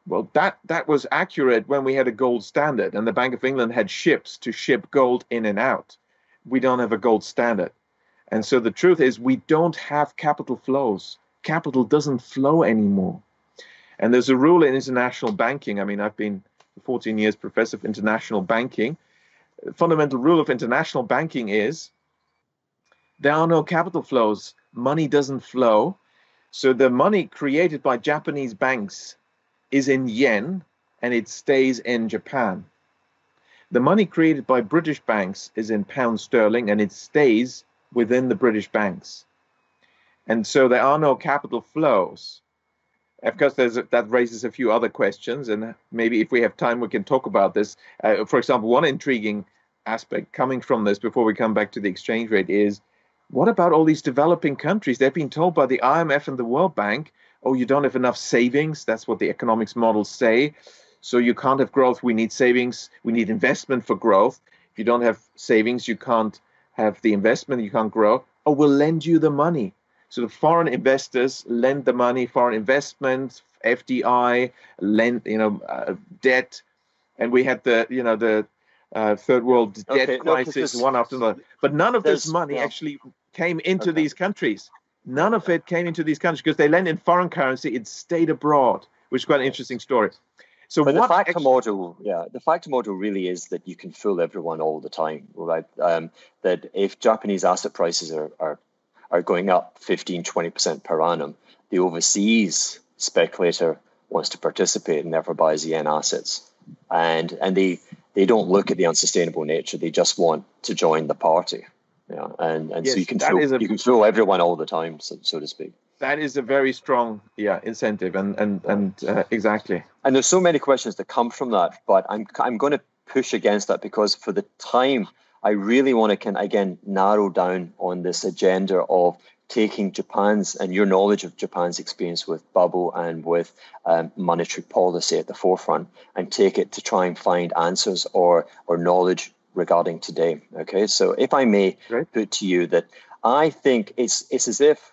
well, that was accurate when we had a gold standard, and the Bank of England had ships to ship gold in and out. We don't have a gold standard. And so the truth is, we don't have capital flows. Capital doesn't flow anymore. And there's a rule in international banking. I mean, I've been for 14 years professor of international banking. The fundamental rule of international banking is there are no capital flows. Money doesn't flow. So the money created by Japanese banks is in yen, and it stays in Japan. The money created by British banks is in pound sterling, and it stays within the British banks. And so there are no capital flows. Of course, that raises a few other questions, and maybe if we have time, we can talk about this. For example, one intriguing aspect coming from this before we come back to the exchange rate is, what about all these developing countries? They've been told by the IMF and the World Bank, oh, you don't have enough savings. That's what the economics models say. So you can't have growth. We need savings. We need investment for growth. If you don't have savings, you can't have the investment. You can't grow. Oh, we'll lend you the money. So the foreign investors lend the money, foreign investment, FDI, debt. And we had the third world debt crisis, one after another. But none of this money actually came into these countries. None of it came into these countries because they lent in foreign currency. It stayed abroad, which is quite an interesting story. So but the factor model really is that you can fool everyone all the time, right? That if Japanese asset prices are going up 15, 20% per annum, the overseas speculator wants to participate and therefore buys yen assets. And they don't look at the unsustainable nature. They just want to join the party. Yeah, and yes, so you can fool everyone all the time, so to speak. That is a very strong incentive, and exactly. And there's so many questions that come from that, but I'm going to push against that because for the time, I really want to again narrow down on this agenda of taking Japan's and your knowledge of Japan's experience with bubble and with monetary policy at the forefront, and take it to try and find answers or knowledge regarding today. Okay, so if I may put to you that I think it's as if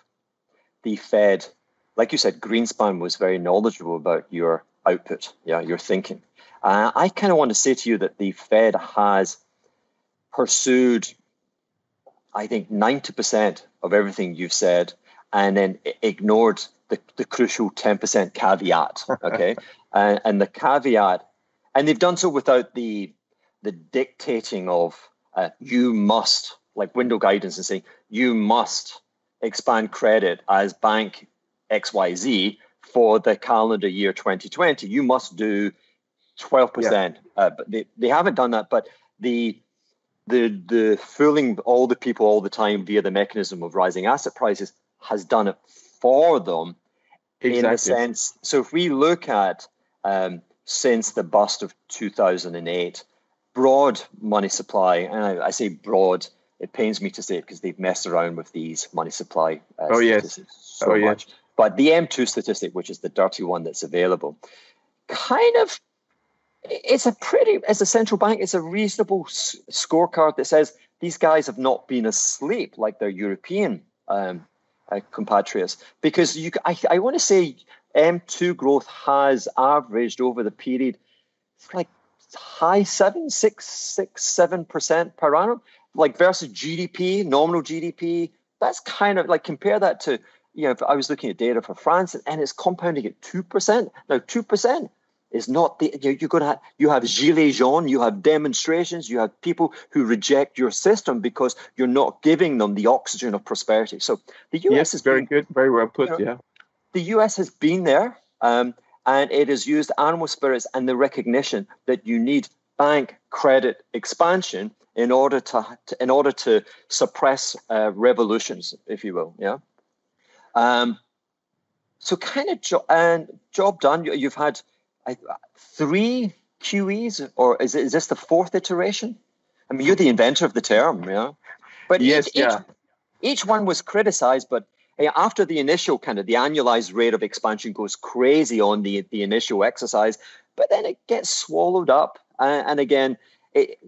the Fed, like you said, Greenspan was very knowledgeable about your output, your thinking. I kind of want to say to you that the Fed has pursued, I think, 90% of everything you've said, and then ignored the crucial 10% caveat. Okay, and the caveat, and they've done so without the dictating of you must, like window guidance, and saying you must expand credit as bank XYZ for the calendar year 2020. You must do 12%. But they haven't done that. But the fooling all the people all the time via the mechanism of rising asset prices has done it for them. Exactly. In the sense. So if we look at since the bust of 2008. Broad money supply, and I say broad, it pains me to say it because they've messed around with these money supply statistics so much. But the M2 statistic, which is the dirty one that's available, kind of, as a central bank, it's a reasonable scorecard that says these guys have not been asleep like their European compatriots. Because I want to say M2 growth has averaged over the period, it's like high 7% per annum. like versus GDP, nominal GDP, that's kind of like, compare that to, if I was looking at data for France, and it's compounding at 2%. Now, 2% is not you're going to you have gilets jaunes, you have demonstrations, you have people who reject your system because you're not giving them the oxygen of prosperity. So the US is very good, very well put. Yeah, the US has been there, and it has used animal spirits and the recognition that you need bank credit expansion in order to suppress revolutions, if you will. Yeah. So kind of job done. You've had 3 QEs, or is this the 4th iteration? I mean, you're the inventor of the term, yeah. But yes, each one was criticized, but after the initial kind of the annualized rate of expansion goes crazy on the initial exercise, but then it gets swallowed up, and again, it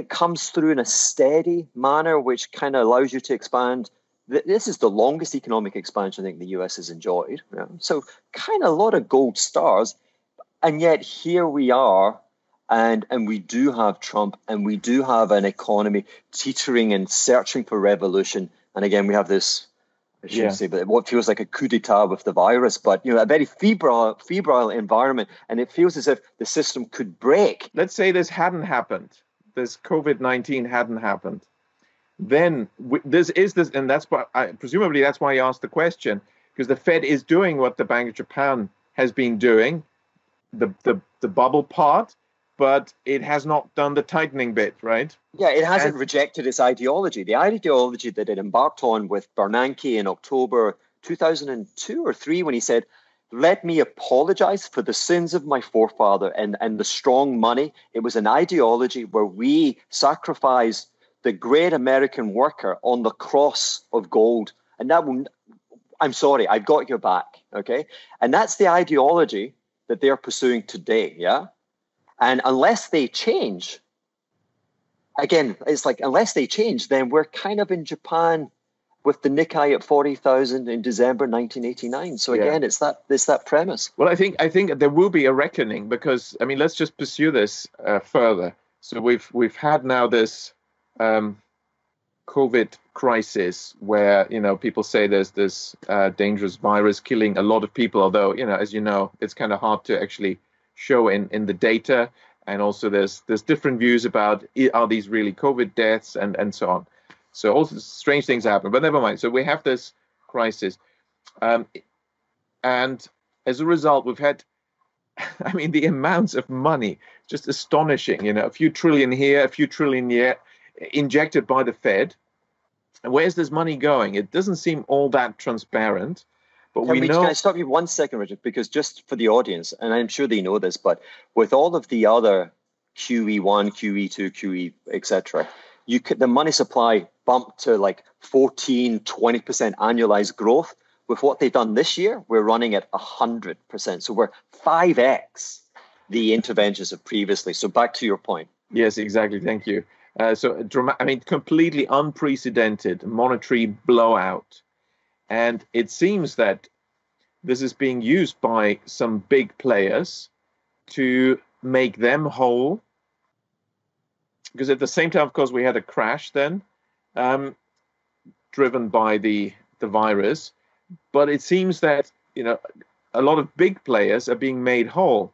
comes through in a steady manner, which kind of allows you to expand. This is the longest economic expansion I think the US has enjoyed. Yeah? So kind of a lot of gold stars. And yet here we are, and we do have Trump, and we do have an economy teetering and searching for revolution. And again, we have this, I shouldn't say, but what feels like a coup d'etat with the virus, but a very febrile environment. And it feels as if the system could break. Let's say this hadn't happened. This COVID-19 hadn't happened. Then and that's why presumably that's why you asked the question, because the Fed is doing what the Bank of Japan has been doing, the bubble part, but it has not done the tightening bit, right? Yeah, it hasn't rejected its ideology. The ideology that it embarked on with Bernanke in October 2002 or 3, when he said, "Let me apologize for the sins of my forefather and the strong money." It was an ideology where we sacrificed the great American worker on the cross of gold. And I'm sorry, I've got your back, okay? And that's the ideology that they're pursuing today, yeah? And unless they change, again, it's like, unless they change, then we're kind of in Japan with the Nikkei at 40,000 in December 1989. So again, it's that premise. Well, I think there will be a reckoning, because, I mean, let's just pursue this further. So we've had now this COVID crisis where, people say there's this dangerous virus killing a lot of people, although, as you know, it's kind of hard to actually show in the data. And also there's different views about, are these really COVID deaths and so on. So also strange things happen, but never mind. So we have this crisis. And as a result, we've had, I mean, the amounts of money, just astonishing, a few trillion here, a few trillion here, injected by the Fed. And where's this money going? It doesn't seem all that transparent, but Can I stop you 1 second, Richard? Because just for the audience, and I'm sure they know this, but with all of the other QE1, QE2, QE, etc., the money supply bumped to like 14, 20% annualized growth. With what they've done this year, we're running at 100%. So we're 5x the interventions of previously. So back to your point. Yes, exactly. Thank you. Completely unprecedented monetary blowout. And it seems that this is being used by some big players to make them whole. Because at the same time, of course, we had a crash then, driven by the virus. But it seems that, a lot of big players are being made whole,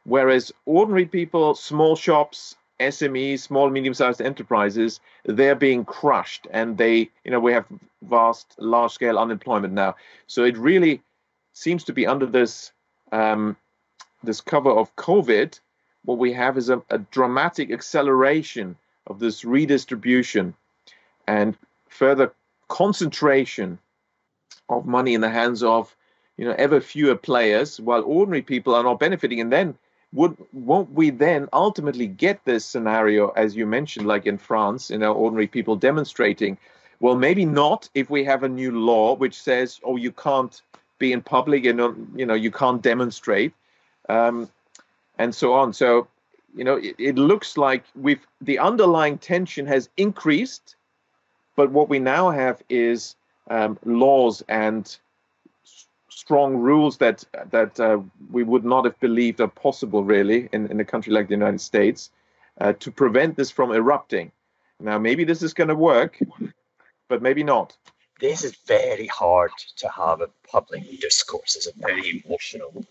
whereas ordinary people, small shops, SMEs, small, medium-sized enterprises, they're being crushed, and we have large-scale unemployment now. So it really seems to be under this cover of COVID, what we have is a dramatic acceleration of this redistribution and further concentration of money in the hands of, ever fewer players, while ordinary people are not benefiting. And then won't we then ultimately get this scenario, as you mentioned, like in France, ordinary people demonstrating? Well, maybe not if we have a new law which says, oh, you can't be in public, you can't demonstrate, and so on. So, it looks like the underlying tension has increased, but what we now have is laws and strong rules that we would not have believed are possible, really, in a country like the United States. to prevent this from erupting. Now, maybe this is going to work, but maybe not. This is very hard to have a public discourse. It's a very emotional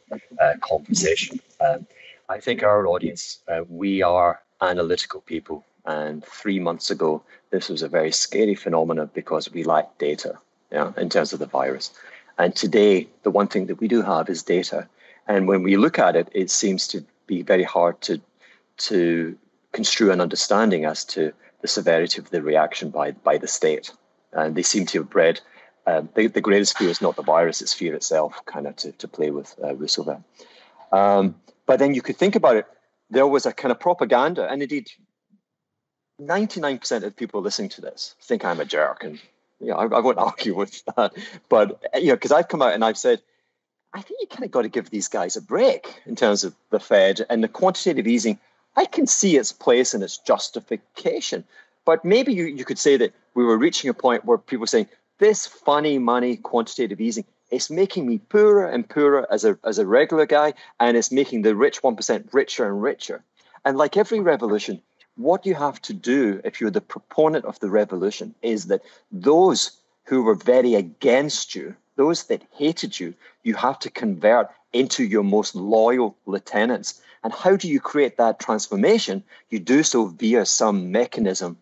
conversation. I think our audience, we are analytical people. And 3 months ago, this was a very scary phenomenon because we lacked data, in terms of the virus. And today, the one thing that we do have is data. And when we look at it, it seems to be very hard to construe an understanding as to the severity of the reaction by the state. And they seem to have bred the greatest fear is not the virus, it's fear itself, kind of to play with Roosevelt. But then you could think about it, there was a kind of propaganda, and indeed, 99% of people listening to this think I'm a jerk, and I won't argue with that. But because I've come out and I've said, I think you kind of got to give these guys a break in terms of the Fed and the quantitative easing. I can see its place and its justification, but maybe you could say that we were reaching a point where people were saying this funny money quantitative easing, it's making me poorer and poorer as a regular guy, and it's making the rich 1% richer and richer. And like every revolution, what you have to do if you're the proponent of the revolution is that those who were very against you, those that hated you, you have to convert into your most loyal lieutenants. And how do you create that transformation? You do so via some mechanism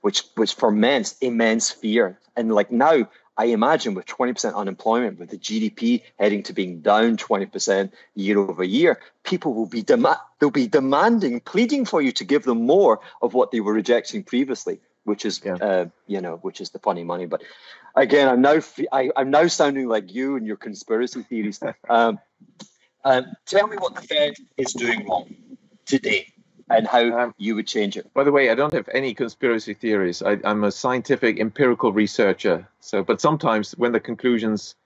which ferments immense fear. And like now, I imagine with 20% unemployment, with the GDP heading to being down 20% year over year, people will be demanding, pleading for you to give them more of what they were rejecting previously, which is which is the funny money. But again, I'm now sounding like you and your conspiracy theories. Tell me what the Fed is doing wrong today and how you would change it. By the way, I don't have any conspiracy theories. I'm a scientific, empirical researcher. But sometimes when the conclusions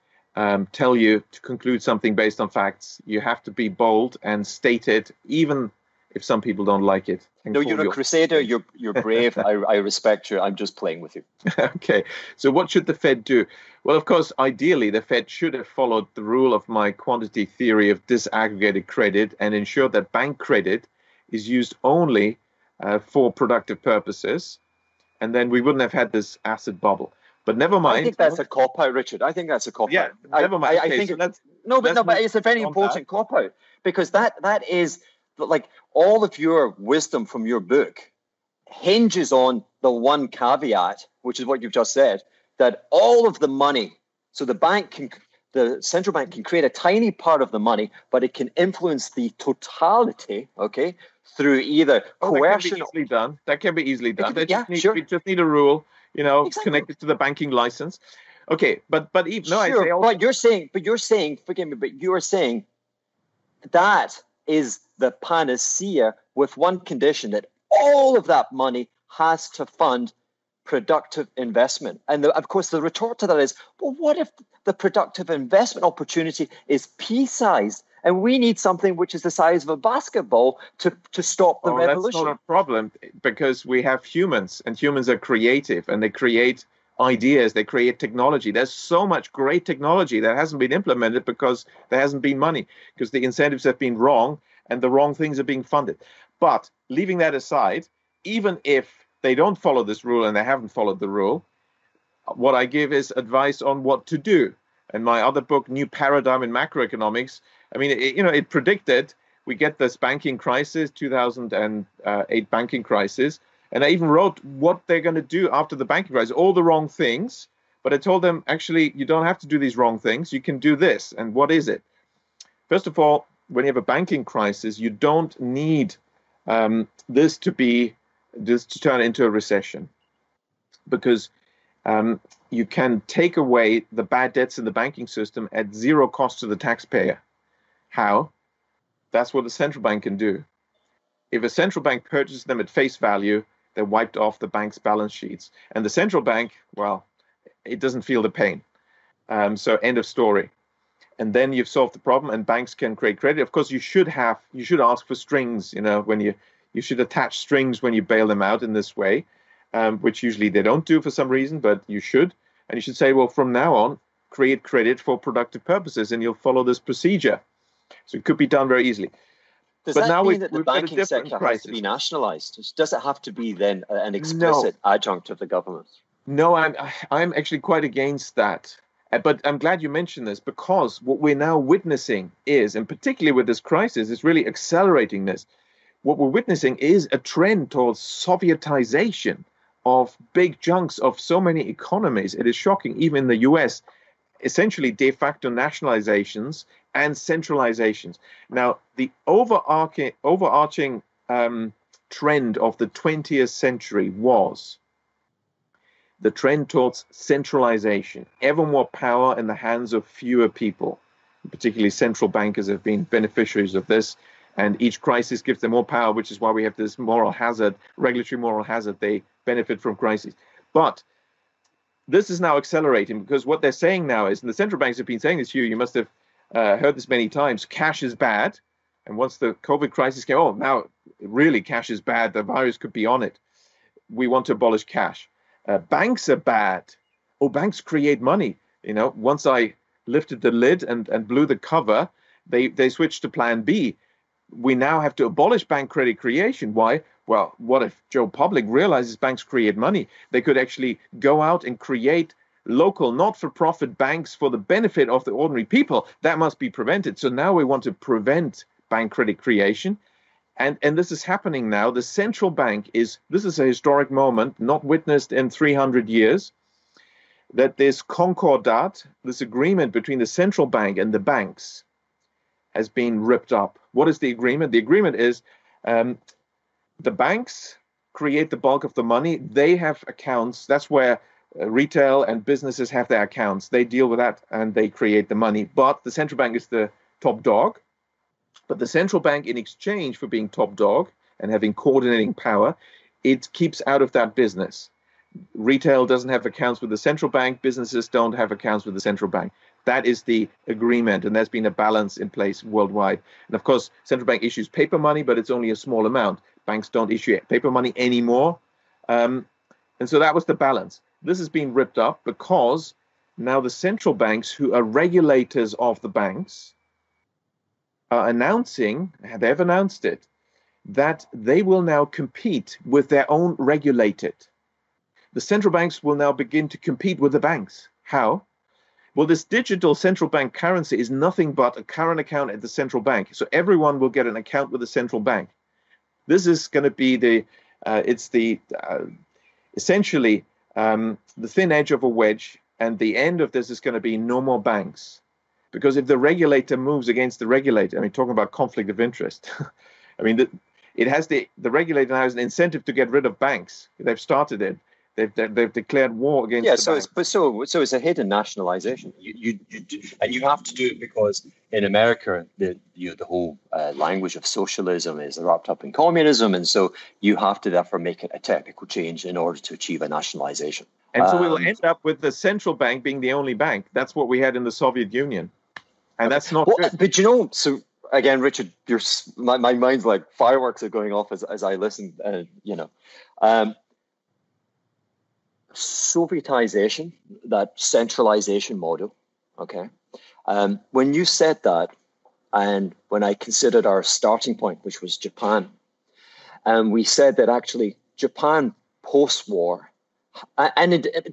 tell you to conclude something based on facts, you have to be bold and state it, even if some people don't like it. No, you're a crusader. You're brave. I respect you. I'm just playing with you. Okay. So what should the Fed do? Well, of course, ideally, the Fed should have followed the rule of my quantity theory of disaggregated credit and ensured that bank credit is used only for productive purposes. And then we wouldn't have had this asset bubble. But never mind. I think that's a cop-out, Richard. I think that's a cop-out. Yeah, never mind. I think but it's a very important cop-out, because that is like all of your wisdom from your book hinges on the one caveat, which is what you've just said, that all of the money, so the central bank can create a tiny part of the money, but it can influence the totality, okay, through either coercion. That can be easily done. We just need a rule, exactly, connected to the banking license. Okay, but even no, sure, I say also, but you're saying, forgive me, but you are saying that is the panacea with one condition, that all of that money has to fund productive investment. And of course, the retort to that is, well, what if the productive investment opportunity is pea-sized and we need something which is the size of a basketball to stop the revolution? That's not a problem, because we have humans, and humans are creative, and they create ideas, they create technology. There's so much great technology that hasn't been implemented because there hasn't been money, because the incentives have been wrong and the wrong things are being funded. But leaving that aside, even if they don't follow this rule, and they haven't followed the rule, what I give is advice on what to do. And my other book, New Paradigm in Macroeconomics, I mean, it predicted we get this banking crisis, 2008 banking crisis. And I even wrote what they're going to do after the banking crisis, all the wrong things. But I told them, actually, you don't have to do these wrong things. You can do this. And what is it? First of all, when you have a banking crisis, you don't need this to turn into a recession, because you can take away the bad debts in the banking system at zero cost to the taxpayer. How? That's what the central bank can do. If a central bank purchases them at face value, they're wiped off the bank's balance sheets. And the central bank, well, it doesn't feel the pain. So end of story. And then you've solved the problem, and banks can create credit. Of course, you should ask for strings, when you should attach strings when you bail them out in this way, which usually they don't do for some reason, but you should. And you should say, well, from now on, create credit for productive purposes, and you'll follow this procedure. So it could be done very easily. Does But that now mean that the we've got a banking different sector has to crisis. be nationalized? Does it have to be then an No, explicit adjunct of the government? no, I'm actually quite against that. But I'm glad you mentioned this, because what we're now witnessing is, and particularly with this crisis, is really accelerating this. What we're witnessing is a trend towards Sovietization of big chunks of so many economies. It is shocking, even in the US, essentially de facto nationalizations and centralizations. Now, the overarching trend of the 20th century was the trend towards centralization, ever more power in the hands of fewer people. Particularly central bankers have been beneficiaries of this, and each crisis gives them more power, which is why we have this moral hazard, regulatory moral hazard. They benefit from crises. But this is now accelerating, because what they're saying now is, and the central banks have been saying this, Hugh, you must have heard this many times, cash is bad. And once the COVID crisis came, oh, now really cash is bad. The virus could be on it. We want to abolish cash. Banks are bad. Oh, banks create money. Once I lifted the lid and blew the cover, they switched to plan B. We now have to abolish bank credit creation. Why? Well, what if Joe Public realizes banks create money? They could actually go out and create local not-for-profit banks for the benefit of the ordinary people. That must be prevented. So now we want to prevent bank credit creation. And this is happening now. The central bank this is a historic moment, not witnessed in 300 years, that this concordat, this agreement between the central bank and the banks, has been ripped up. What is the agreement? The agreement is the banks create the bulk of the money. They have accounts. That's where retail and businesses have their accounts. They deal with that and they create the money. But the central bank is the top dog. But the central bank, in exchange for being top dog and having coordinating power, it keeps out of that business. Retail doesn't have accounts with the central bank. Businesses don't have accounts with the central bank. That is the agreement, and there's been a balance in place worldwide. And of course, central bank issues paper money, but it's only a small amount. Banks don't issue paper money anymore. And so that was the balance. This has been ripped up because now the central banks, who are regulators of the banks, are announcing, they've announced it, that they will now compete with their own regulated. The central banks will now begin to compete with the banks. How? Well, this digital central bank currency is nothing but a current account at the central bank. So everyone will get an account with the central bank. This is going to be essentially the thin edge of a wedge. And the end of this is going to be no more banks. Because if the regulator moves against the regulator, talking about conflict of interest, the regulator now has an incentive to get rid of banks. They've started it. They've declared war against. Yeah, the banks. so it's a hidden nationalization. You do, and you have to do it because in America the whole language of socialism is wrapped up in communism, and so you have to therefore make it a technical change in order to achieve a nationalization. And so we'll end up with the central bank being the only bank. That's what we had in the Soviet Union, and that's not good. But so again, Richard, my mind's like fireworks are going off as I listen. Sovietization, that centralization model, okay? When you said that, and when I considered our starting point, which was Japan, and we said that actually Japan post-war,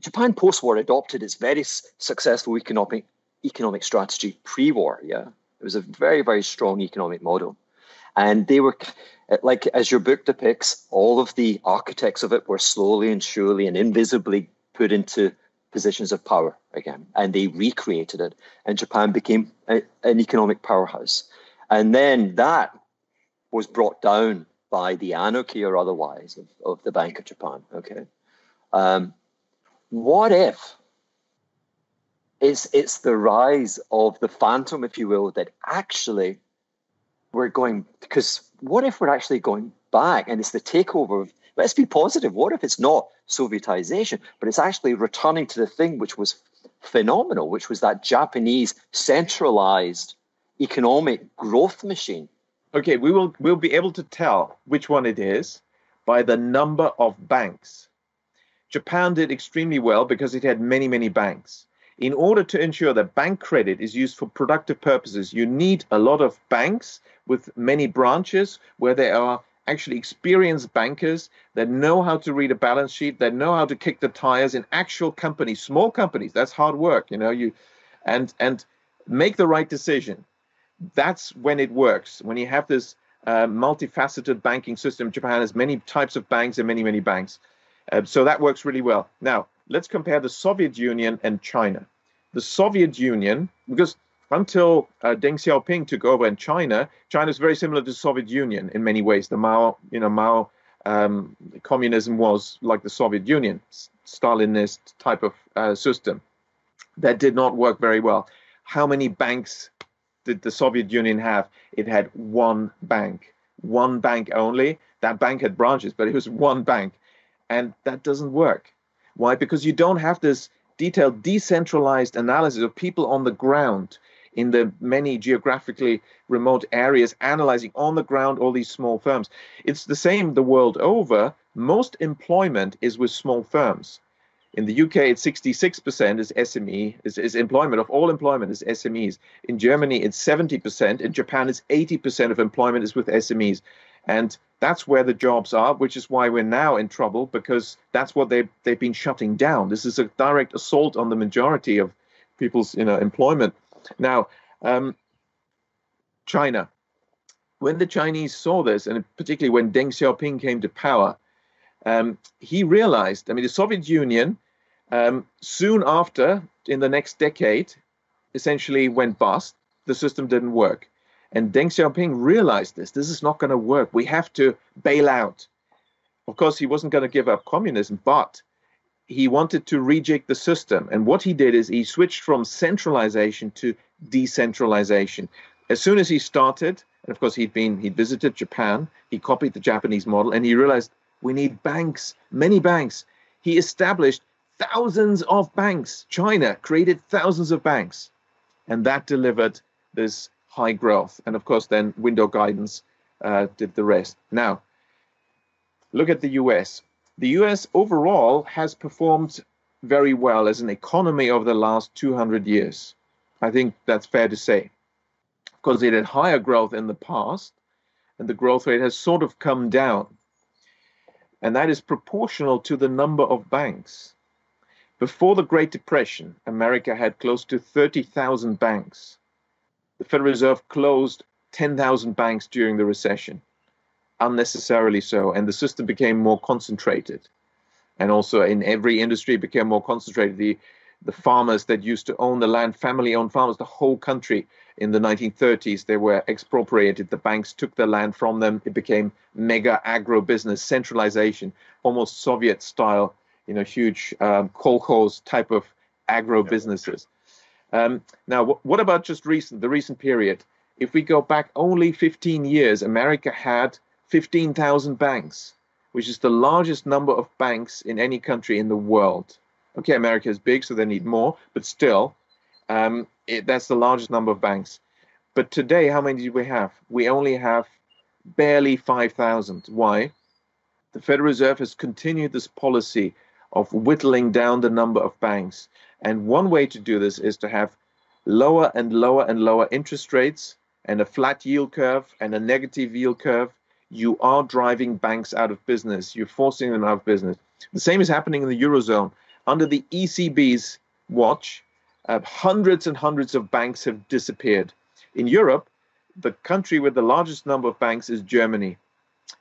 Japan post-war adopted its very successful economic strategy pre-war, yeah? It was a very, very strong economic model. And they were, like as your book depicts, all of the architects of it were slowly and surely and invisibly put into positions of power again. And they recreated it. And Japan became an economic powerhouse. And then that was brought down by the anarchy or otherwise of the Bank of Japan. Okay. What if it's the rise of the phantom, if you will, that actually we're going, because what if we're actually going back and it's the takeover of, let's be positive, what if it's not Sovietization, but it's actually returning to the thing which was phenomenal, which was that Japanese centralized economic growth machine? Okay, we'll be able to tell which one it is by the number of banks. Japan did extremely well because it had many, many banks. in order to ensure that bank credit is used for productive purposes, you need a lot of banks with many branches where there are actually experienced bankers that know how to read a balance sheet, that know how to kick the tires in actual companies, small companies. That's hard work, and make the right decision. That's when it works. When you have this multifaceted banking system, Japan has many types of banks and many banks. So that works really well. Now, let's compare the Soviet Union and China. The Soviet Union, because until Deng Xiaoping took over in China, China is very similar to the Soviet Union in many ways. The Mao communism was like the Soviet Union, Stalinist type of system. That did not work very well. How many banks did the Soviet Union have? It had one bank only. That bank had branches, but it was one bank. And that doesn't work. Why? Because you don't have this detailed, decentralized analysis of people on the ground in the many geographically remote areas, analyzing on the ground all these small firms. It's the same the world over. Most employment is with small firms. In the UK, it's 66% is SME, is employment of all employment is SMEs. In Germany, it's 70%. In Japan, it's 80% of employment is with SMEs. And that's where the jobs are, which is why we're now in trouble, because that's what they've been shutting down. This is a direct assault on the majority of people's employment. Now, China. When the Chinese saw this, and particularly when Deng Xiaoping came to power, he realized, the Soviet Union, soon after, in the next decade, essentially went bust. The system didn't work. And Deng Xiaoping realized this. This is not going to work. We have to bail out. Of course, he wasn't going to give up communism, but he wanted to rejig the system. And what he did is he switched from centralization to decentralization. As soon as he started, and of course he'd visited Japan, he copied the Japanese model, and he realized we need banks, many banks. He established thousands of banks. China created thousands of banks, and that delivered this high growth. And of course, then window guidance did the rest. Now, look at the US. The US overall has performed very well as an economy over the last 200 years. I think that's fair to say. Of course, it had higher growth in the past, and the growth rate has sort of come down. And that is proportional to the number of banks. Before the Great Depression, America had close to 30,000 banks. The Federal Reserve closed 10,000 banks during the recession, unnecessarily so, and the system became more concentrated. And also in every industry, it became more concentrated. The farmers that used to own the land, family-owned farmers, the whole country in the 1930s, they were expropriated. The banks took the land from them. It became mega agro-business, centralization, almost Soviet-style, huge kolkhoz type of agro-businesses. Now, what about just the recent period? If we go back only 15 years, America had 15,000 banks, which is the largest number of banks in any country in the world. Okay, America is big, so they need more, but still, that's the largest number of banks. But today, how many do we have? We only have barely 5,000. Why? The Federal Reserve has continued this policy of whittling down the number of banks. And one way to do this is to have lower and lower and lower interest rates and a flat yield curve and a negative yield curve. You are driving banks out of business. You're forcing them out of business. The same is happening in the Eurozone. Under the ECB's watch, hundreds and hundreds of banks have disappeared. In Europe, the country with the largest number of banks is Germany.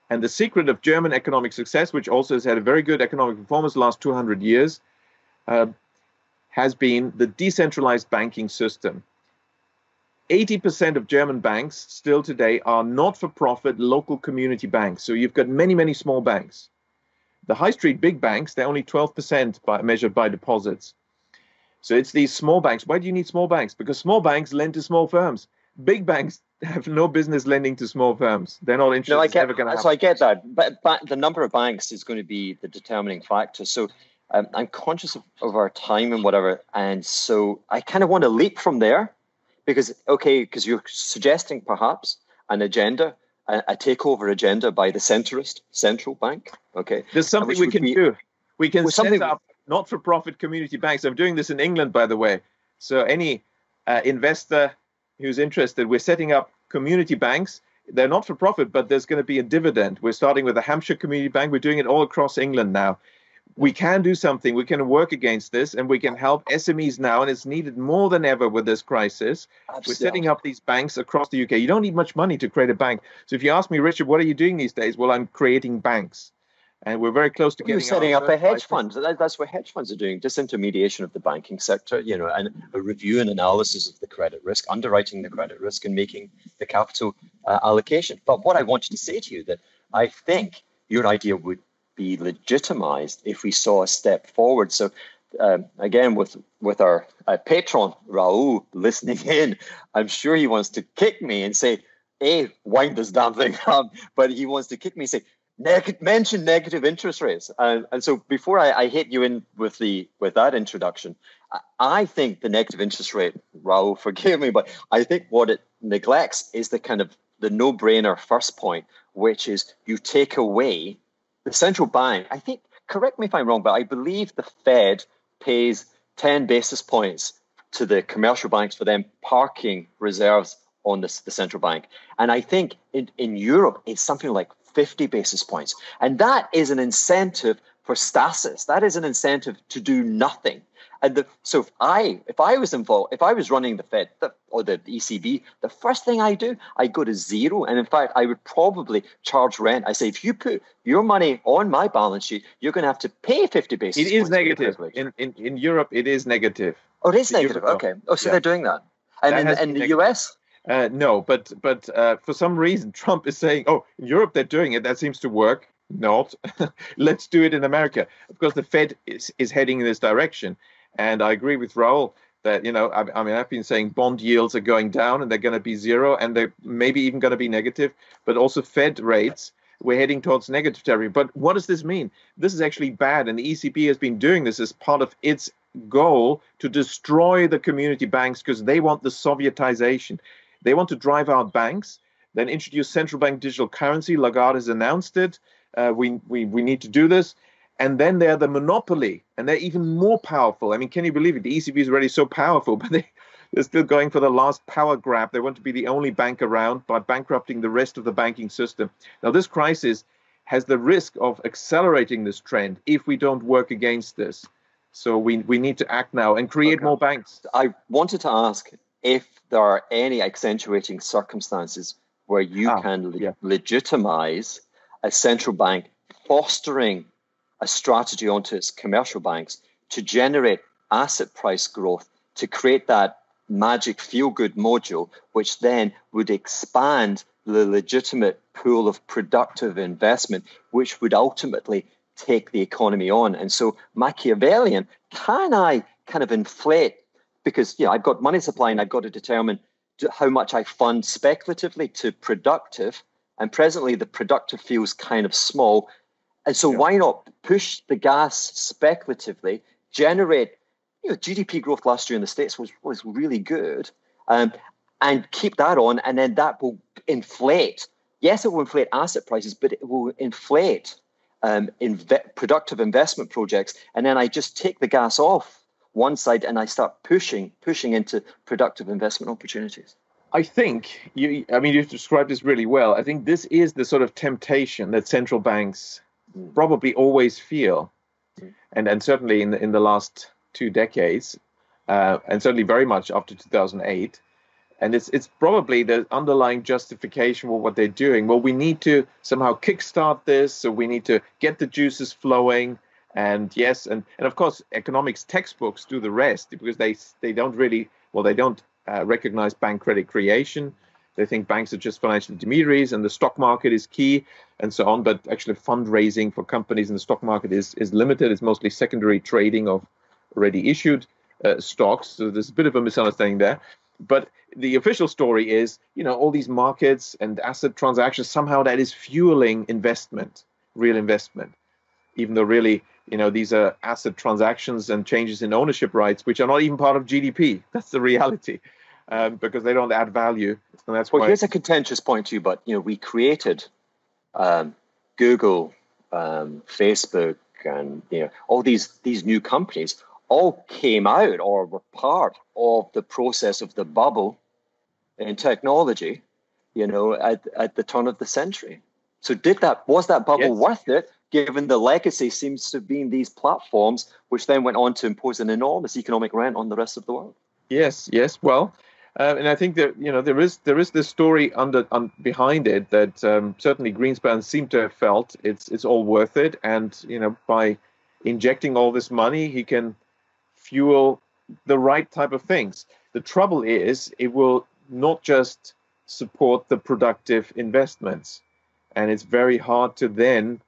And the secret of German economic success, which also has had a very good economic performance the last 200 years, has been the decentralized banking system. 80% of German banks still today are not-for-profit local community banks. So you've got many, many small banks. The high street big banks, they're only 12% measured by deposits. So it's these small banks. Why do you need small banks? Because small banks lend to small firms. Big banks have no business lending to small firms. They're not interested. No, I get that. But the number of banks is going to be the determining factor. So I'm conscious of our time and whatever. And so I kind of want to leap from there because you're suggesting perhaps an agenda, a takeover agenda by the central bank. Okay. There's something we can do. We can set up not-for-profit community banks. I'm doing this in England, by the way. So any investor who's interested, we're setting up community banks. They're not for profit, but there's going to be a dividend. We're starting with the Hampshire Community Bank. We're doing it all across England now. We can do something. We can work against this, and we can help SMEs now, and it's needed more than ever with this crisis. Absolutely. We're setting up these banks across the UK. You don't need much money to create a bank. So if you ask me, Richard, what are you doing these days? Well, I'm creating banks. And we're very close to getting setting up a hedge fund. That's what hedge funds are doing, disintermediation of the banking sector, and a review and analysis of the credit risk, underwriting the credit risk, and making the capital allocation. But what I wanted to say to you that I think your idea would be legitimized if we saw a step forward. So again, with our patron Raul listening in, I'm sure he wants to kick me and say, "Hey, wind this damn thing up," but he wants to kick me and say, mention negative interest rates. And so before I hit you in with that introduction, I think the negative interest rate, Raul, forgive me, but I think what it neglects is the no-brainer first point, which is you take away the central bank. I think, correct me if I'm wrong, but I believe the Fed pays 10 basis points to the commercial banks for them parking reserves on the central bank. And I think in Europe, it's something like 50 basis points. And that is an incentive for stasis. That is an incentive to do nothing. And so if I was involved, if I was running the Fed or the ECB, the first thing I do, I go to zero. And in fact, I would probably charge rent. I say, if you put your money on my balance sheet, you're going to have to pay 50 basis points. It is negative. In Europe, it is negative. Oh, it is negative. Okay. Oh, so they're doing that. And in the US? No, but for some reason, Trump is saying, oh, in Europe, they're doing it. That seems to work. Not. Let's do it in America. Because the Fed is heading in this direction. And I agree with Raul that, I've been saying bond yields are going down and they're going to be zero and they're maybe even going to be negative. But also Fed rates, we're heading towards negative territory. But what does this mean? This is actually bad. And the ECB has been doing this as part of its goal to destroy the community banks because they want the Sovietization. They want to drive out banks, then introduce central bank digital currency. Lagarde has announced it. We need to do this. And then they're the monopoly, and they're even more powerful. I mean, can you believe it? The ECB is already so powerful, but they're still going for the last power grab. They want to be the only bank around by bankrupting the rest of the banking system. Now, this crisis has the risk of accelerating this trend if we don't work against this. So we need to act now and create more banks. I wanted to ask if there are any accentuating circumstances where you can legitimize a central bank fostering a strategy onto its commercial banks to generate asset price growth, to create that magic feel-good module, which then would expand the legitimate pool of productive investment, which would ultimately take the economy on. And so Machiavellian, can I kind of inflate, because I've got money supply and I've got to determine how much I fund speculatively to productive, and presently the productive feels kind of small. And so why not push the gas speculatively, generate, GDP growth last year in the States was really good, and keep that on, and then that will inflate. Yes, it will inflate asset prices, but it will inflate productive investment projects. And then I just take the gas off one side and I start pushing into productive investment opportunities. I think you've described this really well. I think this is the sort of temptation that central banks probably always feel, and certainly in the last 2 decades, and certainly very much after 2008. And it's probably the underlying justification for what they're doing. Well, we need to somehow kickstart this, so we need to get the juices flowing. And yes, and of course, economics textbooks do the rest, because they don't recognize bank credit creation. They think banks are just financial intermediaries and the stock market is key and so on. But actually fundraising for companies in the stock market is limited. It's mostly secondary trading of already issued stocks. So there's a bit of a misunderstanding there. But the official story is, all these markets and asset transactions, somehow that is fueling investment, real investment, even though really, these are asset transactions and changes in ownership rights, which are not even part of GDP. That's the reality. Because they don't add value. And that's why. Here's a contentious point too, but we created Google, Facebook, and all these new companies all came out or were part of the process of the bubble in technology, at the turn of the century. So was that bubble worth it, given the legacy seems to have been these platforms, which then went on to impose an enormous economic rent on the rest of the world? Yes. Well, and I think that there is this story behind it that certainly Greenspan seemed to have felt it's all worth it, and by injecting all this money, he can fuel the right type of things. The trouble is, it will not just support the productive investments, and it's very hard to then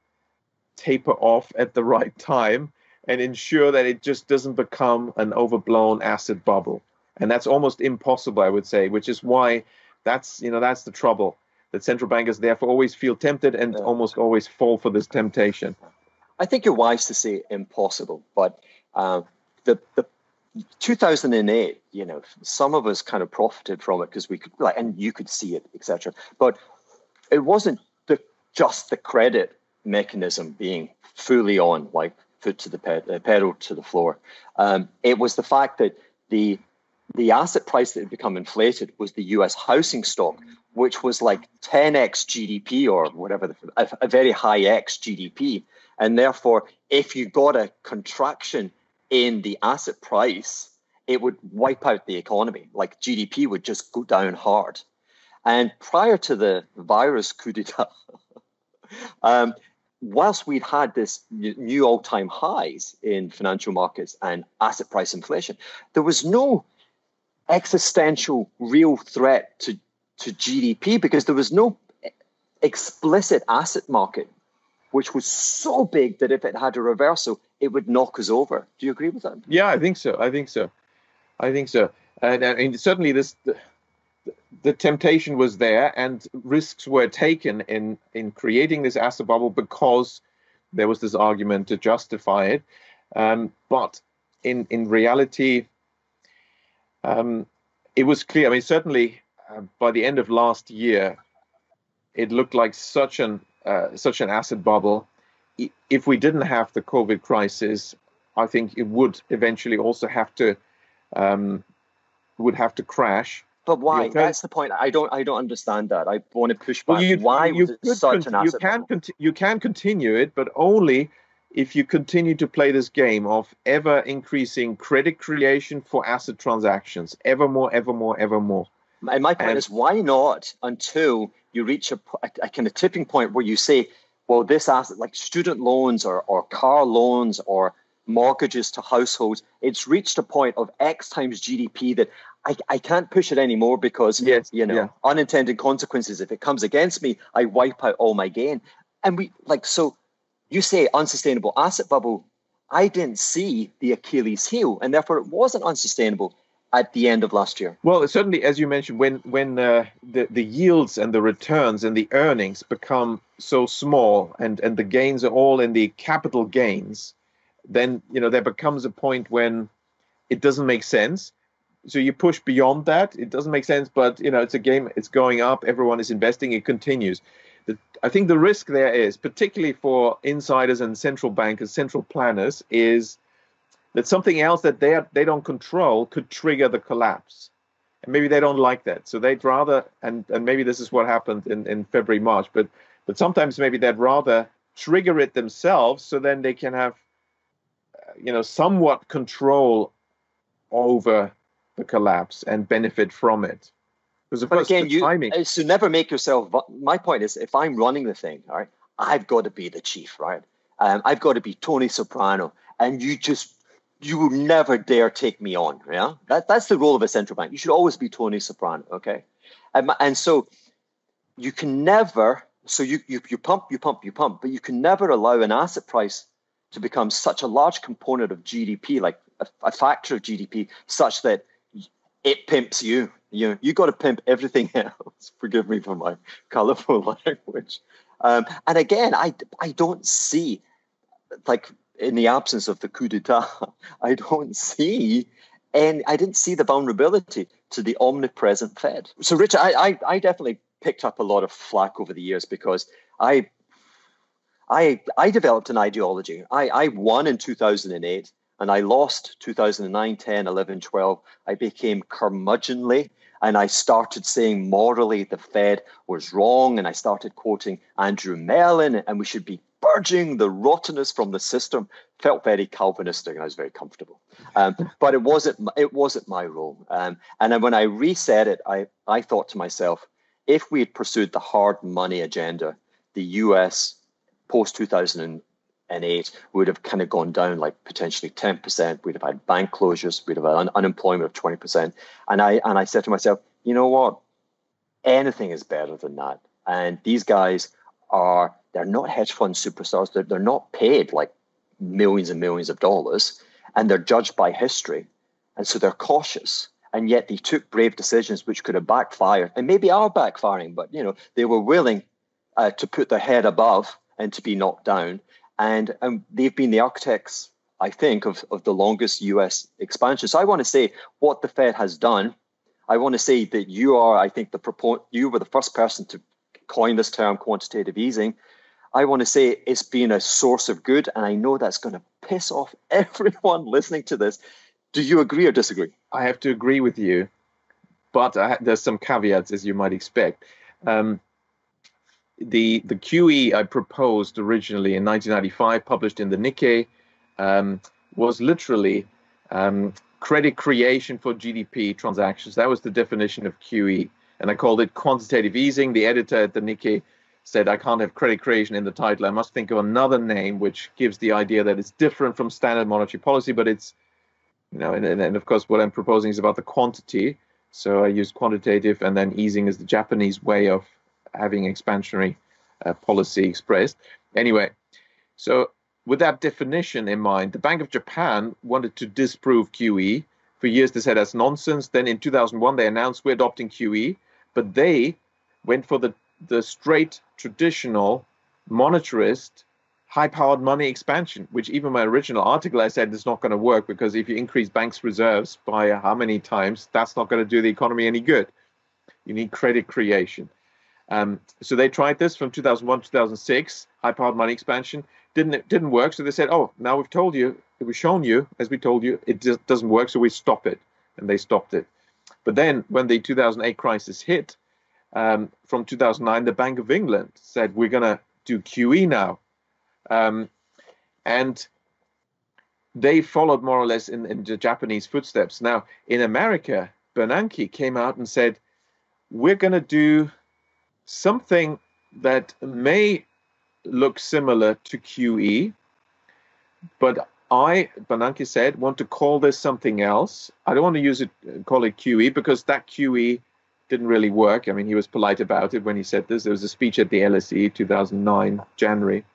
taper off at the right time and ensure that it just doesn't become an overblown asset bubble. And that's almost impossible, I would say, which is why that's the trouble, that central bankers therefore always feel tempted and almost always fall for this temptation. I think you're wise to say impossible, but the 2008, some of us kind of profited from it because we could, and you could see it, etc. But it wasn't just the credit mechanism being fully on, like foot to the pedal to the floor. It was the fact that the asset price that had become inflated was the U.S. housing stock, which was like 10x GDP or whatever, a very high X GDP. And therefore, if you got a contraction in the asset price, it would wipe out the economy. Like GDP would just go down hard. And prior to the virus coup d'etat, whilst we'd had this new all-time highs in financial markets and asset price inflation, there was no existential real threat to GDP because there was no explicit asset market, which was so big that if it had a reversal, it would knock us over. Do you agree with that? Yeah, I think so. And certainly the temptation was there, and risks were taken in creating this asset bubble because there was this argument to justify it. But in reality, it was clear. I mean, certainly by the end of last year, it looked like such an asset bubble. If we didn't have the COVID crisis, I think it would eventually also have to crash. But why? That's the point. I don't understand that. I want to push back. Why was it such an asset bubble? You can continue it, but only if you continue to play this game of ever increasing credit creation for asset transactions, ever more. And my point is, why not until you reach a kind of tipping point where you say, well, this asset, like student loans or car loans or mortgages to households, it's reached a point of X times GDP that I can't push it anymore because, unintended consequences. If it comes against me, I wipe out all my gain. And so you say unsustainable asset bubble. I didn't see the Achilles heel, and therefore it wasn't unsustainable at the end of last year. Well, certainly, as you mentioned, when the yields and the returns and the earnings become so small and the gains are all in the capital gains, then there becomes a point when it doesn't make sense. So you push beyond that. It doesn't make sense, but it's a game. It's going up. Everyone is investing. It continues. I think the risk there is, particularly for insiders and central bankers, central planners, is that something else that they don't control could trigger the collapse. And maybe they don't like that. So they'd rather, and maybe this is what happened in February, March, but sometimes maybe they'd rather trigger it themselves so then they can have, somewhat control over the collapse and benefit from it. Because of course, again, timing. So never make yourself. My point is, if I'm running the thing, all right, I've got to be the chief, right? I've got to be Tony Soprano, and you will never dare take me on. Yeah, that's the role of a central bank. You should always be Tony Soprano, okay? And so you can never. So you pump, but you can never allow an asset price to become such a large component of GDP, like a factor of GDP, such that it pimps you. You got to pimp everything else. Forgive me for my colorful language. And again, I don't see, like in the absence of the coup d'etat, I didn't see the vulnerability to the omnipresent Fed. So, Richard, I definitely picked up a lot of flack over the years because I I developed an ideology. I won in 2008 and I lost 2009, 10, 11, 12. I became curmudgeonly and I started saying morally the Fed was wrong. And I started quoting Andrew Mellon and we should be purging the rottenness from the system. Felt very Calvinistic and I was very comfortable. But it wasn't my role. And then when I reset it, I thought to myself, if we had pursued the hard money agenda, the US post 2008 would have kind of gone down like potentially 10%. We'd have had bank closures. We'd have had unemployment of 20%. And I said to myself, you know what? Anything is better than that. And these guys they're not hedge fund superstars. They're not paid like millions and millions of dollars. And they're judged by history. And so they're cautious. And yet they took brave decisions which could have backfired and maybe are backfiring. But, they were willing to put their head above and to be knocked down. And they've been the architects, I think, of the longest US expansion. So I want to say what the Fed has done. I want to say that you are, I think, you were the first person to coin this term, quantitative easing. I want to say it's been a source of good. And I know that's going to piss off everyone listening to this. Do you agree or disagree? I have to agree with you, but there's some caveats, as you might expect. The QE I proposed originally in 1995, published in the Nikkei, was literally credit creation for GDP transactions. That was the definition of QE. And I called it quantitative easing. The editor at the Nikkei said, I can't have credit creation in the title. I must think of another name which gives the idea that it's different from standard monetary policy, but it's, and of course, what I'm proposing is about the quantity. So I used quantitative, and then easing is the Japanese way of having expansionary policy expressed. Anyway, so with that definition in mind, the Bank of Japan wanted to disprove QE. For years, they said that's nonsense. Then in 2001, they announced we're adopting QE, but they went for the straight traditional monetarist high-powered money expansion, which even my original article I said is not going to work, because if you increase banks' reserves by how many times, that's not going to do the economy any good. You need credit creation. So they tried this from 2001 to 2006, high-powered money expansion. Didn't work, so they said, oh, now we've told you, we've shown you, as we told you, it just doesn't work, so we stop it. And they stopped it. But then when the 2008 crisis hit, from 2009, the Bank of England said, we're going to do QE now. And they followed more or less in the Japanese footsteps. Now, in America, Bernanke came out and said, we're going to do something that may look similar to QE, but Bernanke said, want to call this something else. I don't want to call it QE, because that QE didn't really work. I mean, he was polite about it when he said this. There was a speech at the LSE, 2009, January.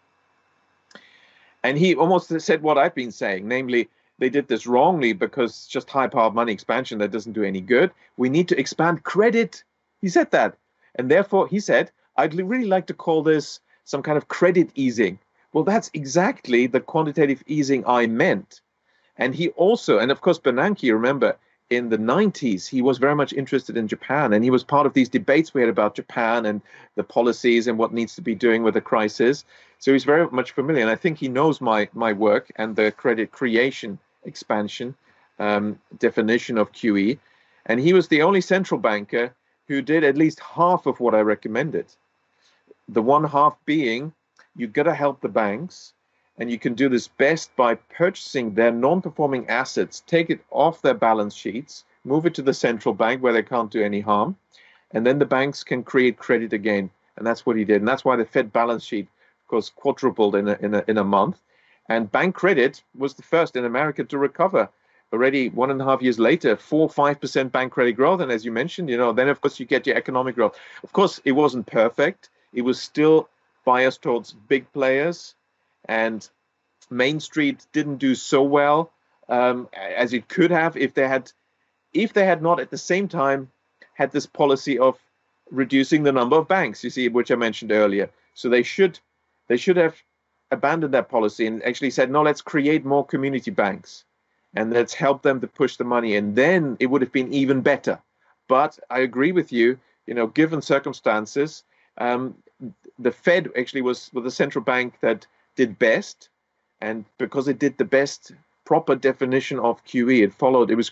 And he almost said what I've been saying, namely, they did this wrongly because just high-powered money expansion, that doesn't do any good. We need to expand credit. He said that. And therefore, he said, I'd really like to call this some kind of credit easing. Well, that's exactly the quantitative easing I meant. And he also, and of course, Bernanke, remember, in the 90s, he was very much interested in Japan. And he was part of these debates we had about Japan and the policies and what needs to be doing with the crisis. So he's very much familiar. And I think he knows my work and the credit creation expansion definition of QE. And he was the only central banker who did at least half of what I recommended. The one half being, you've got to help the banks, and you can do this best by purchasing their non-performing assets, take it off their balance sheets, move it to the central bank where they can't do any harm, and then the banks can create credit again. And that's what he did. And that's why the Fed balance sheet, of course, quadrupled in a month. And bank credit was the first in America to recover. Already 1.5 years later, 4-5% bank credit growth. And as you mentioned, then of course you get your economic growth. Of course, it wasn't perfect. It was still biased towards big players, and Main Street didn't do so well as it could have if they had not at the same time had this policy of reducing the number of banks, you see, which I mentioned earlier. So they should have abandoned that policy and actually said, no, let's create more community banks and let's help them to push the money. And then it would have been even better. But I agree with you, given circumstances, um, the Fed actually was the central bank that did best, and because it did the best proper definition of QE, it was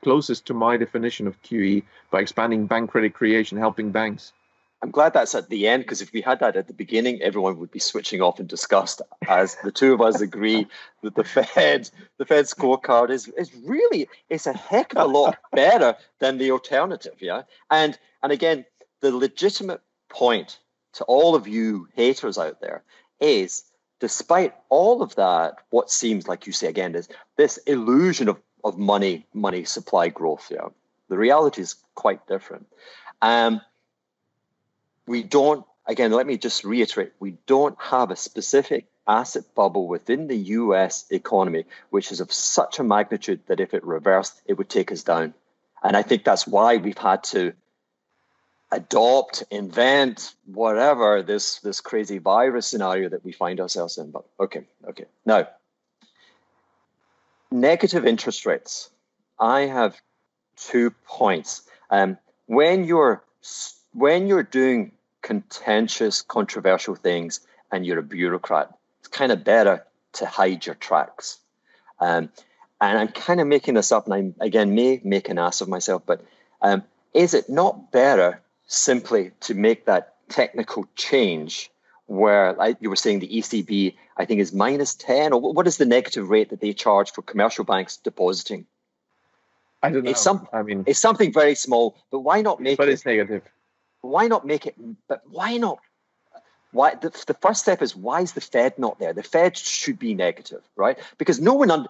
closest to my definition of QE by expanding bank credit creation, helping banks. I'm glad that's at the end, because if we had that at the beginning, everyone would be switching off in disgust, as the two of us agree that the Fed scorecard is really, it's a heck of a lot better than the alternative. Yeah. And again, the legitimate point to all of you haters out there is, despite all of that, what seems, like you say again, is this illusion of money supply growth. Yeah. The reality is quite different. We don't, again, let me just reiterate, we don't have a specific asset bubble within the US economy, which is of such a magnitude that if it reversed, it would take us down. And I think that's why we've had to adopt, invent, whatever, this crazy virus scenario that we find ourselves in. But okay. Now, negative interest rates. I have 2 points. When you're doing contentious, controversial things and you're a bureaucrat, it's kind of better to hide your tracks. And I'm kind of making this up, and I, again, may make an ass of myself, but is it not better simply to make that technical change where, like you were saying, the ECB, I think, is -10, or what is the negative rate that they charge for commercial banks depositing? I don't know. It's something very small, but why not make it? But it's negative. Why not make it? But why not? Why the first step is, why is the Fed not there? The Fed should be negative, right? Because no one,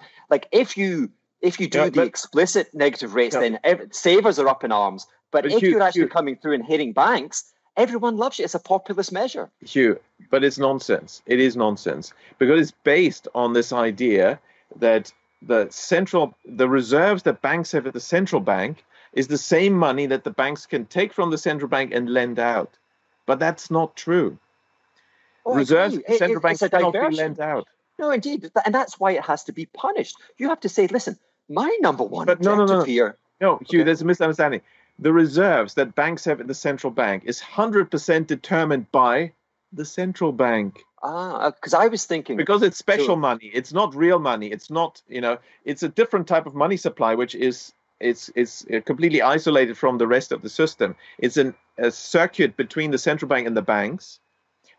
if you do the explicit negative rates, then savers are up in arms. But if you're actually coming through and hitting banks, everyone loves you. It's a populist measure. Hugh, but it's nonsense. It is nonsense, because it's based on this idea that the reserves that banks have at the central bank is the same money that the banks can take from the central bank and lend out. But that's not true. Reserves at the central bank cannot be lent out. No, indeed. And that's why it has to be punished. You have to say, listen, my number one objective here. No, Hugh, there's a misunderstanding. The reserves that banks have at the central bank is 100% determined by the central bank. Because I was thinking, because it's special money. It's not real money. It's not, it's a different type of money supply, which is it's completely isolated from the rest of the system. It's a circuit between the central bank and the banks,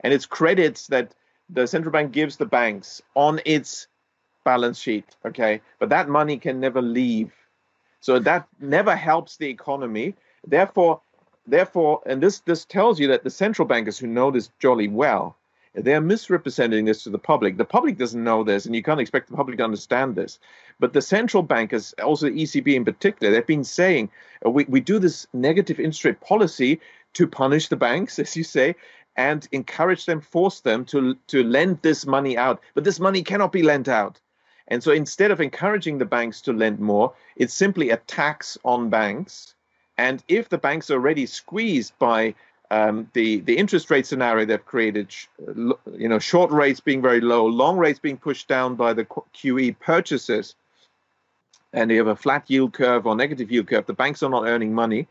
and it's credits that the central bank gives the banks on its balance sheet. Okay, but that money can never leave, so that never helps the economy. Therefore, and this tells you that the central bankers who know this jolly well, they're misrepresenting this to the public. The public doesn't know this, and you can't expect the public to understand this. But the central bankers, also the ECB in particular, they've been saying, we do this negative interest rate policy to punish the banks, as you say, and encourage them, force them to lend this money out. But this money cannot be lent out. And so instead of encouraging the banks to lend more, it's simply a tax on banks. And if the banks are already squeezed by the interest rate scenario they've created, short rates being very low, long rates being pushed down by the QE purchases, and you have a flat yield curve or negative yield curve, the banks are not earning money,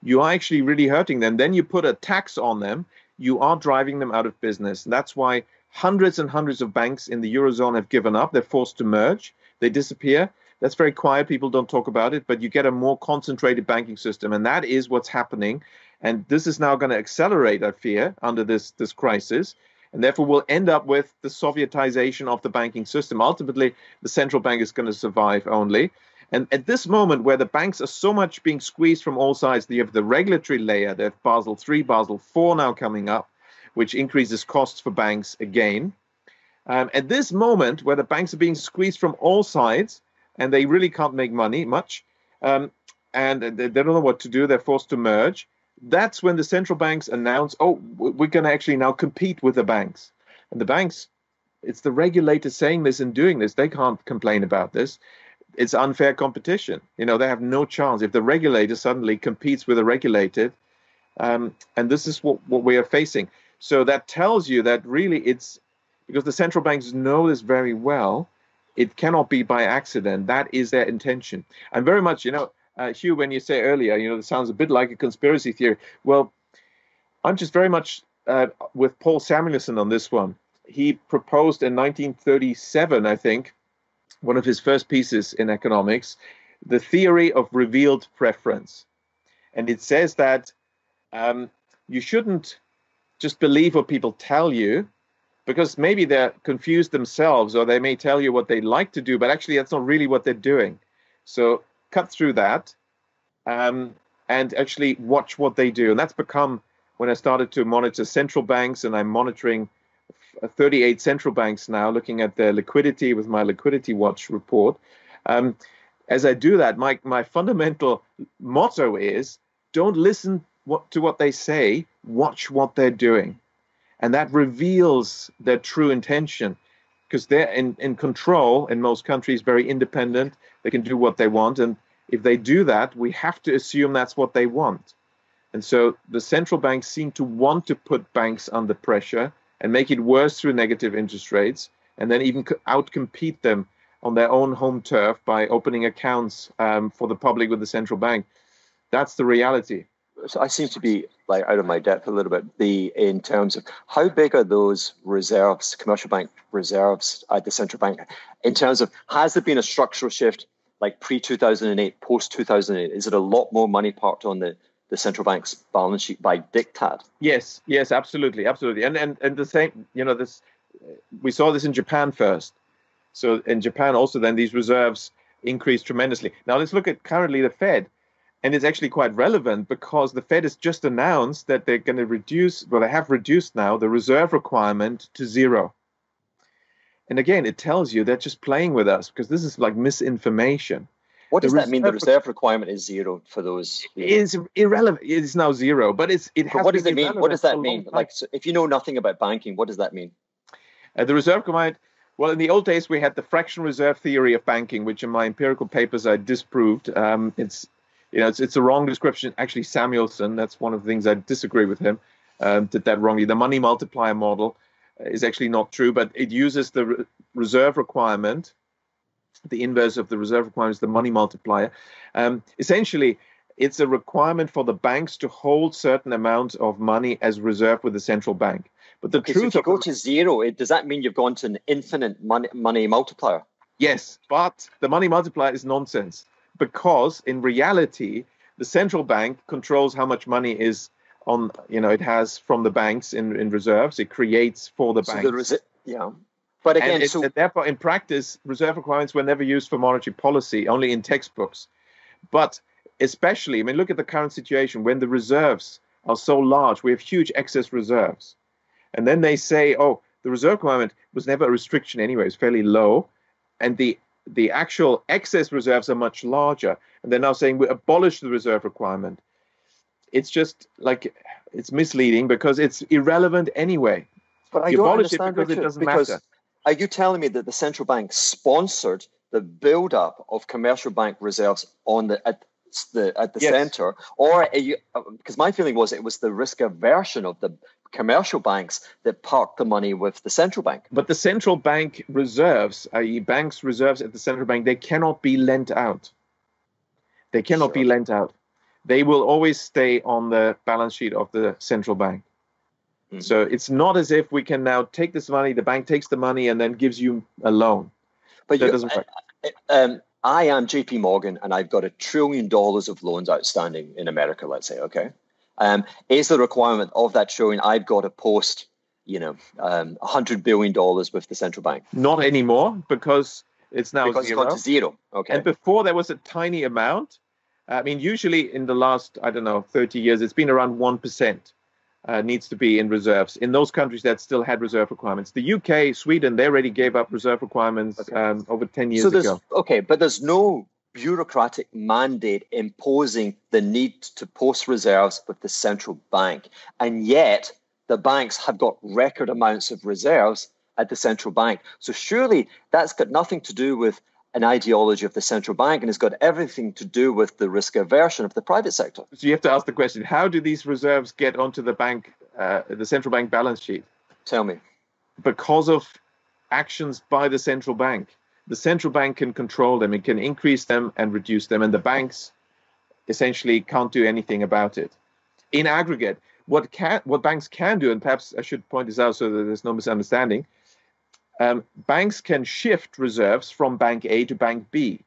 you are actually really hurting them. Then you put a tax on them, you are driving them out of business. And that's why hundreds and hundreds of banks in the Eurozone have given up. They're forced to merge. They disappear. That's very quiet. People don't talk about it, but you get a more concentrated banking system. And that is what's happening. And this is now going to accelerate, I fear, under this crisis. And therefore, we'll end up with the Sovietization of the banking system. Ultimately, the central bank is going to survive only. And at this moment, where the banks are so much being squeezed from all sides, you have the regulatory layer. They have Basel III, Basel IV now coming up, which increases costs for banks again. At this moment, where the banks are being squeezed from all sides, and they really can't make money much, and they don't know what to do, they're forced to merge. That's when the central banks announce, we're going to actually now compete with the banks. And the banks, it's the regulators saying this and doing this. They can't complain about this. It's unfair competition. They have no chance if the regulator suddenly competes with a regulated. And this is what we are facing. So that tells you that really it's because the central banks know this very well. It cannot be by accident. That is their intention. And very much, Hugh, when you say earlier, it sounds a bit like a conspiracy theory. Well, I'm just very much with Paul Samuelson on this one. He proposed in 1937, I think, one of his first pieces in economics, the theory of revealed preference. And it says that you shouldn't just believe what people tell you, because maybe they're confused themselves, or they may tell you what they like to do, but actually that's not really what they're doing. So cut through that and actually watch what they do. And that's become, when I started to monitor central banks, and I'm monitoring 38 central banks now, looking at their liquidity with my Liquidity Watch report. As I do that, my fundamental motto is, don't listen to what they say, watch what they're doing. And that reveals their true intention, because they're in control in most countries, very independent. They can do what they want. And if they do that, we have to assume that's what they want. And so the central banks seem to want to put banks under pressure and make it worse through negative interest rates, and then even outcompete them on their own home turf by opening accounts for the public with the central bank. That's the reality. So I seem to be like out of my depth a little bit. In terms of how big are those reserves, commercial bank reserves at the central bank? In terms of, has there been a structural shift like pre-2008, post-2008? Is it a lot more money parked on the central bank's balance sheet by diktat? Yes, absolutely. And the same, this, we saw this in Japan first. So in Japan also, then these reserves increased tremendously. Now let's look at currently the Fed. And it's actually quite relevant, because the Fed has just announced that they're going to reduce, well, they have reduced now the reserve requirement to 0. And again, it tells you they're just playing with us, because this is like misinformation. What does that mean? The reserve requirement is 0 for those? It's irrelevant. It's now 0, but it has. What does it mean? What does that mean? Like, so if you know nothing about banking, what does that mean? The reserve requirement. Well, in the old days, we had the fractional reserve theory of banking, which in my empirical papers I disproved. It's a wrong description. Actually, Samuelson, that's one of the things I disagree with him, did that wrongly. The money multiplier model is actually not true, but it uses the reserve requirement. The inverse of the reserve requirement is the money multiplier. Essentially, it's a requirement for the banks to hold certain amount of money as reserve with the central bank. But the truth, so if you go to 0, does that mean you've gone to an infinite money multiplier? Yes, but the money multiplier is nonsense, because in reality, the central bank controls how much money is on, it has from the banks in reserves. It creates for the banks. But again, and therefore, in practice, reserve requirements were never used for monetary policy, only in textbooks. But especially, look at the current situation when the reserves are so large. We have huge excess reserves. And then they say, oh, the reserve requirement was never a restriction anyway. It's fairly low. And the actual excess reserves are much larger. And they're now saying we abolish the reserve requirement. It's just like, it's misleading, because it's irrelevant anyway. But I don't understand, Richard, it doesn't matter. Are you telling me that the central bank sponsored the build-up of commercial bank reserves at the Yes. center, or are you? Because my feeling was it was the risk aversion of the commercial banks that parked the money with the central bank. But the central bank reserves, i.e., banks' reserves at the central bank, they cannot be lent out. They cannot be lent out. They will always stay on the balance sheet of the central bank. Mm-hmm. So it's not as if we can now take this money, the bank takes the money and then gives you a loan. But that doesn't work. I am JP Morgan, and I've got $1 trillion of loans outstanding in America, let's say, okay? Is the requirement of that trillion I've got to post, $100 billion with the central bank? Not anymore, because it's now because 0. It's gone to 0, okay. And before there was a tiny amount. Usually in the last, 30 years, it's been around 1%. Needs to be in reserves in those countries that still had reserve requirements. The UK, Sweden, they already gave up reserve requirements over 10 years ago. Okay, but there's no bureaucratic mandate imposing the need to post reserves with the central bank. And yet the banks have got record amounts of reserves at the central bank. So surely that's got nothing to do with an ideology of the central bank, and it's got everything to do with the risk aversion of the private sector. So you have to ask the question, how do these reserves get onto the bank, the central bank balance sheet? Tell me. Because of actions by the central bank. The central bank can control them. It can increase them and reduce them, and the banks essentially can't do anything about it. In aggregate, what banks can do, and perhaps I should point this out so that there's no misunderstanding, banks can shift reserves from bank A to bank B.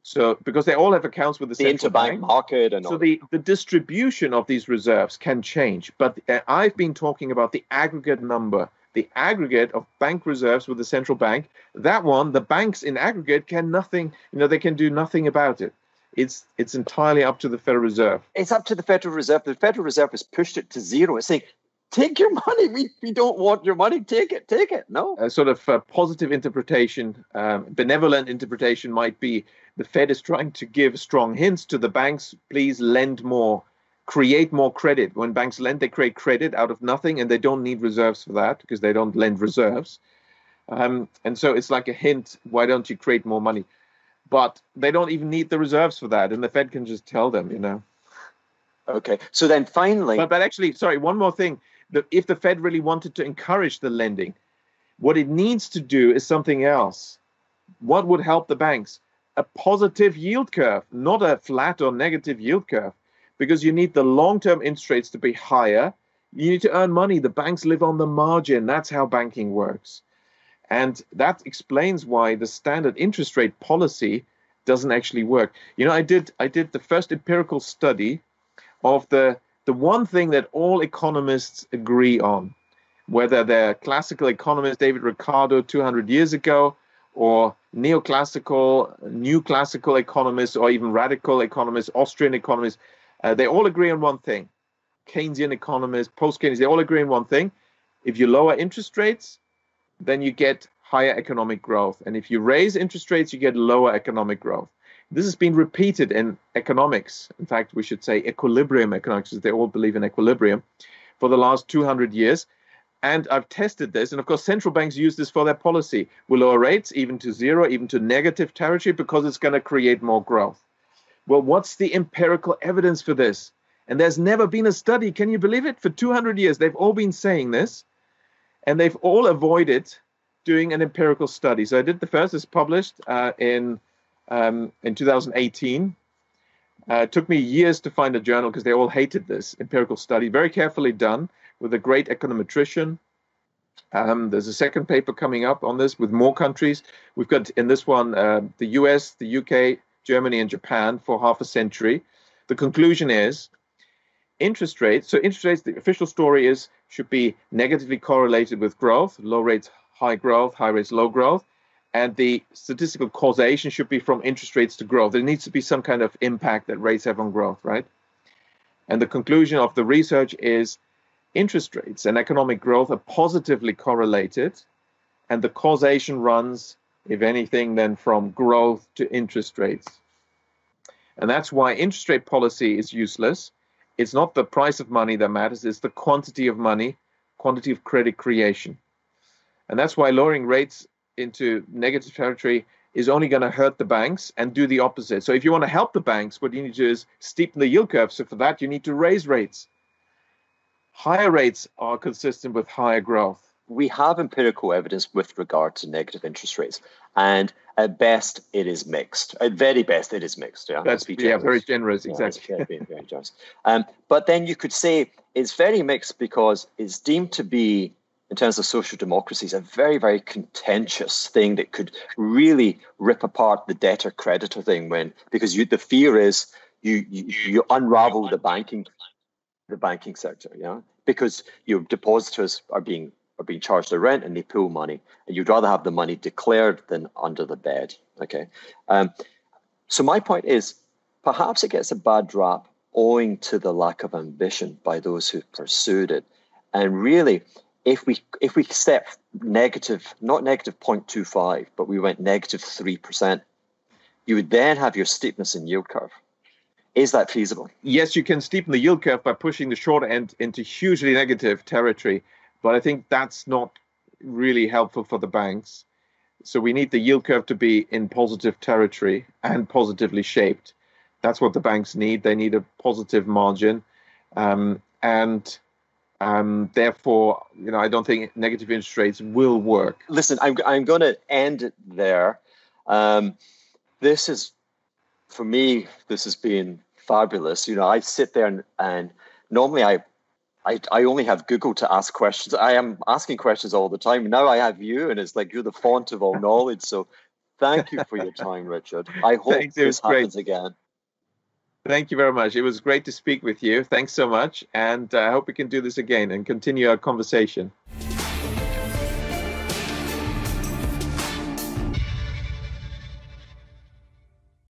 So because they all have accounts with the central bank market, and so the distribution of these reserves can change. But I've been talking about the aggregate number, the aggregate of bank reserves with the central bank. That one, the banks in aggregate can nothing, they can do nothing about it. It's entirely up to the Federal Reserve. It's up to the Federal Reserve. The Federal Reserve has pushed it to zero. It's saying, take your money. We don't want your money. Take it. No. A sort of positive interpretation, benevolent interpretation might be the Fed is trying to give strong hints to the banks. Please lend more, create more credit. When banks lend, they create credit out of nothing, and they don't need reserves for that because they don't lend reserves. And so it's like a hint, why don't you create more money? But they don't even need the reserves for that, and the Fed can just tell them, Okay, so then finally... But actually, sorry, one more thing. If the Fed really wanted to encourage the lending, what it needs to do is something else. What would help the banks? A positive yield curve, not a flat or negative yield curve, because you need the long-term interest rates to be higher. You need to earn money. The banks live on the margin. That's how banking works. And that explains why the standard interest rate policy doesn't actually work. I did the first empirical study of the one thing that all economists agree on, whether they're classical economists, David Ricardo 200 years ago, or neoclassical, new classical economists, or even radical economists, Austrian economists, they all agree on one thing. Keynesian economists, post-Keynesian, they all agree on one thing. If you lower interest rates, then you get higher economic growth. And if you raise interest rates, you get lower economic growth. This has been repeated in economics. In fact, we should say equilibrium economics, because they all believe in equilibrium, for the last 200 years. And I've tested this. And of course, central banks use this for their policy. We lower rates even to zero, even to negative territory, because it's going to create more growth. Well, what's the empirical evidence for this? And there's never been a study. Can you believe it? For 200 years, they've all been saying this. And they've all avoided doing an empirical study. So I did the first. It's published in 2018. It took me years to find a journal because they all hated this empirical study. Very carefully done with a great econometrician. There's a second paper coming up on this with more countries. We've got in this one the US, the UK, Germany, and Japan for half a century. The conclusion is interest rates. So interest rates, the official story is, should be negatively correlated with growth. Low rates, high growth, high rates, low growth. And the statistical causation should be from interest rates to growth. There needs to be some kind of impact that rates have on growth, right? And the conclusion of the research is interest rates and economic growth are positively correlated. And the causation runs, if anything, then from growth to interest rates. And that's why interest rate policy is useless. It's not the price of money that matters. It's the quantity of money, quantity of credit creation. And that's why lowering rates into negative territory is only going to hurt the banks and do the opposite. So if you want to help the banks, what you need to do is steepen the yield curve. So for that, you need to raise rates. Higher rates are consistent with higher growth. We have empirical evidence with regard to negative interest rates. And at best, it is mixed. At very best, it is mixed. Yeah, that's very generous. Exactly. Very generous. But then you could say it's very mixed because it's deemed to be, in terms of social democracies, a very, very contentious thing that could really rip apart the debtor-creditor thing. Because the fear is you unravel the banking sector, yeah, because your depositors are being charged a rent and they pool money, and you'd rather have the money declared than under the bed. Okay, so my point is, perhaps it gets a bad rap owing to the lack of ambition by those who pursued it, and really, if we step negative, not negative 0.25, but we went negative 3%, you would then have your steepness in yield curve. Is that feasible? Yes, you can steepen the yield curve by pushing the short end into hugely negative territory. But I think that's not really helpful for the banks. So we need the yield curve to be in positive territory and positively shaped. That's what the banks need. They need a positive margin. Therefore, I don't think negative interest rates will work. Listen, I'm going to end it there. This is, for me, this has been fabulous. I sit there and normally I I only have Google to ask questions. I am asking questions all the time. Now I have you, and it's like you're the font of all knowledge. So thank you for your time, Richard. I hope Thanks. It was this great. happens again. Thank you very much. It was great to speak with you. Thanks so much. And I hope we can do this again and continue our conversation.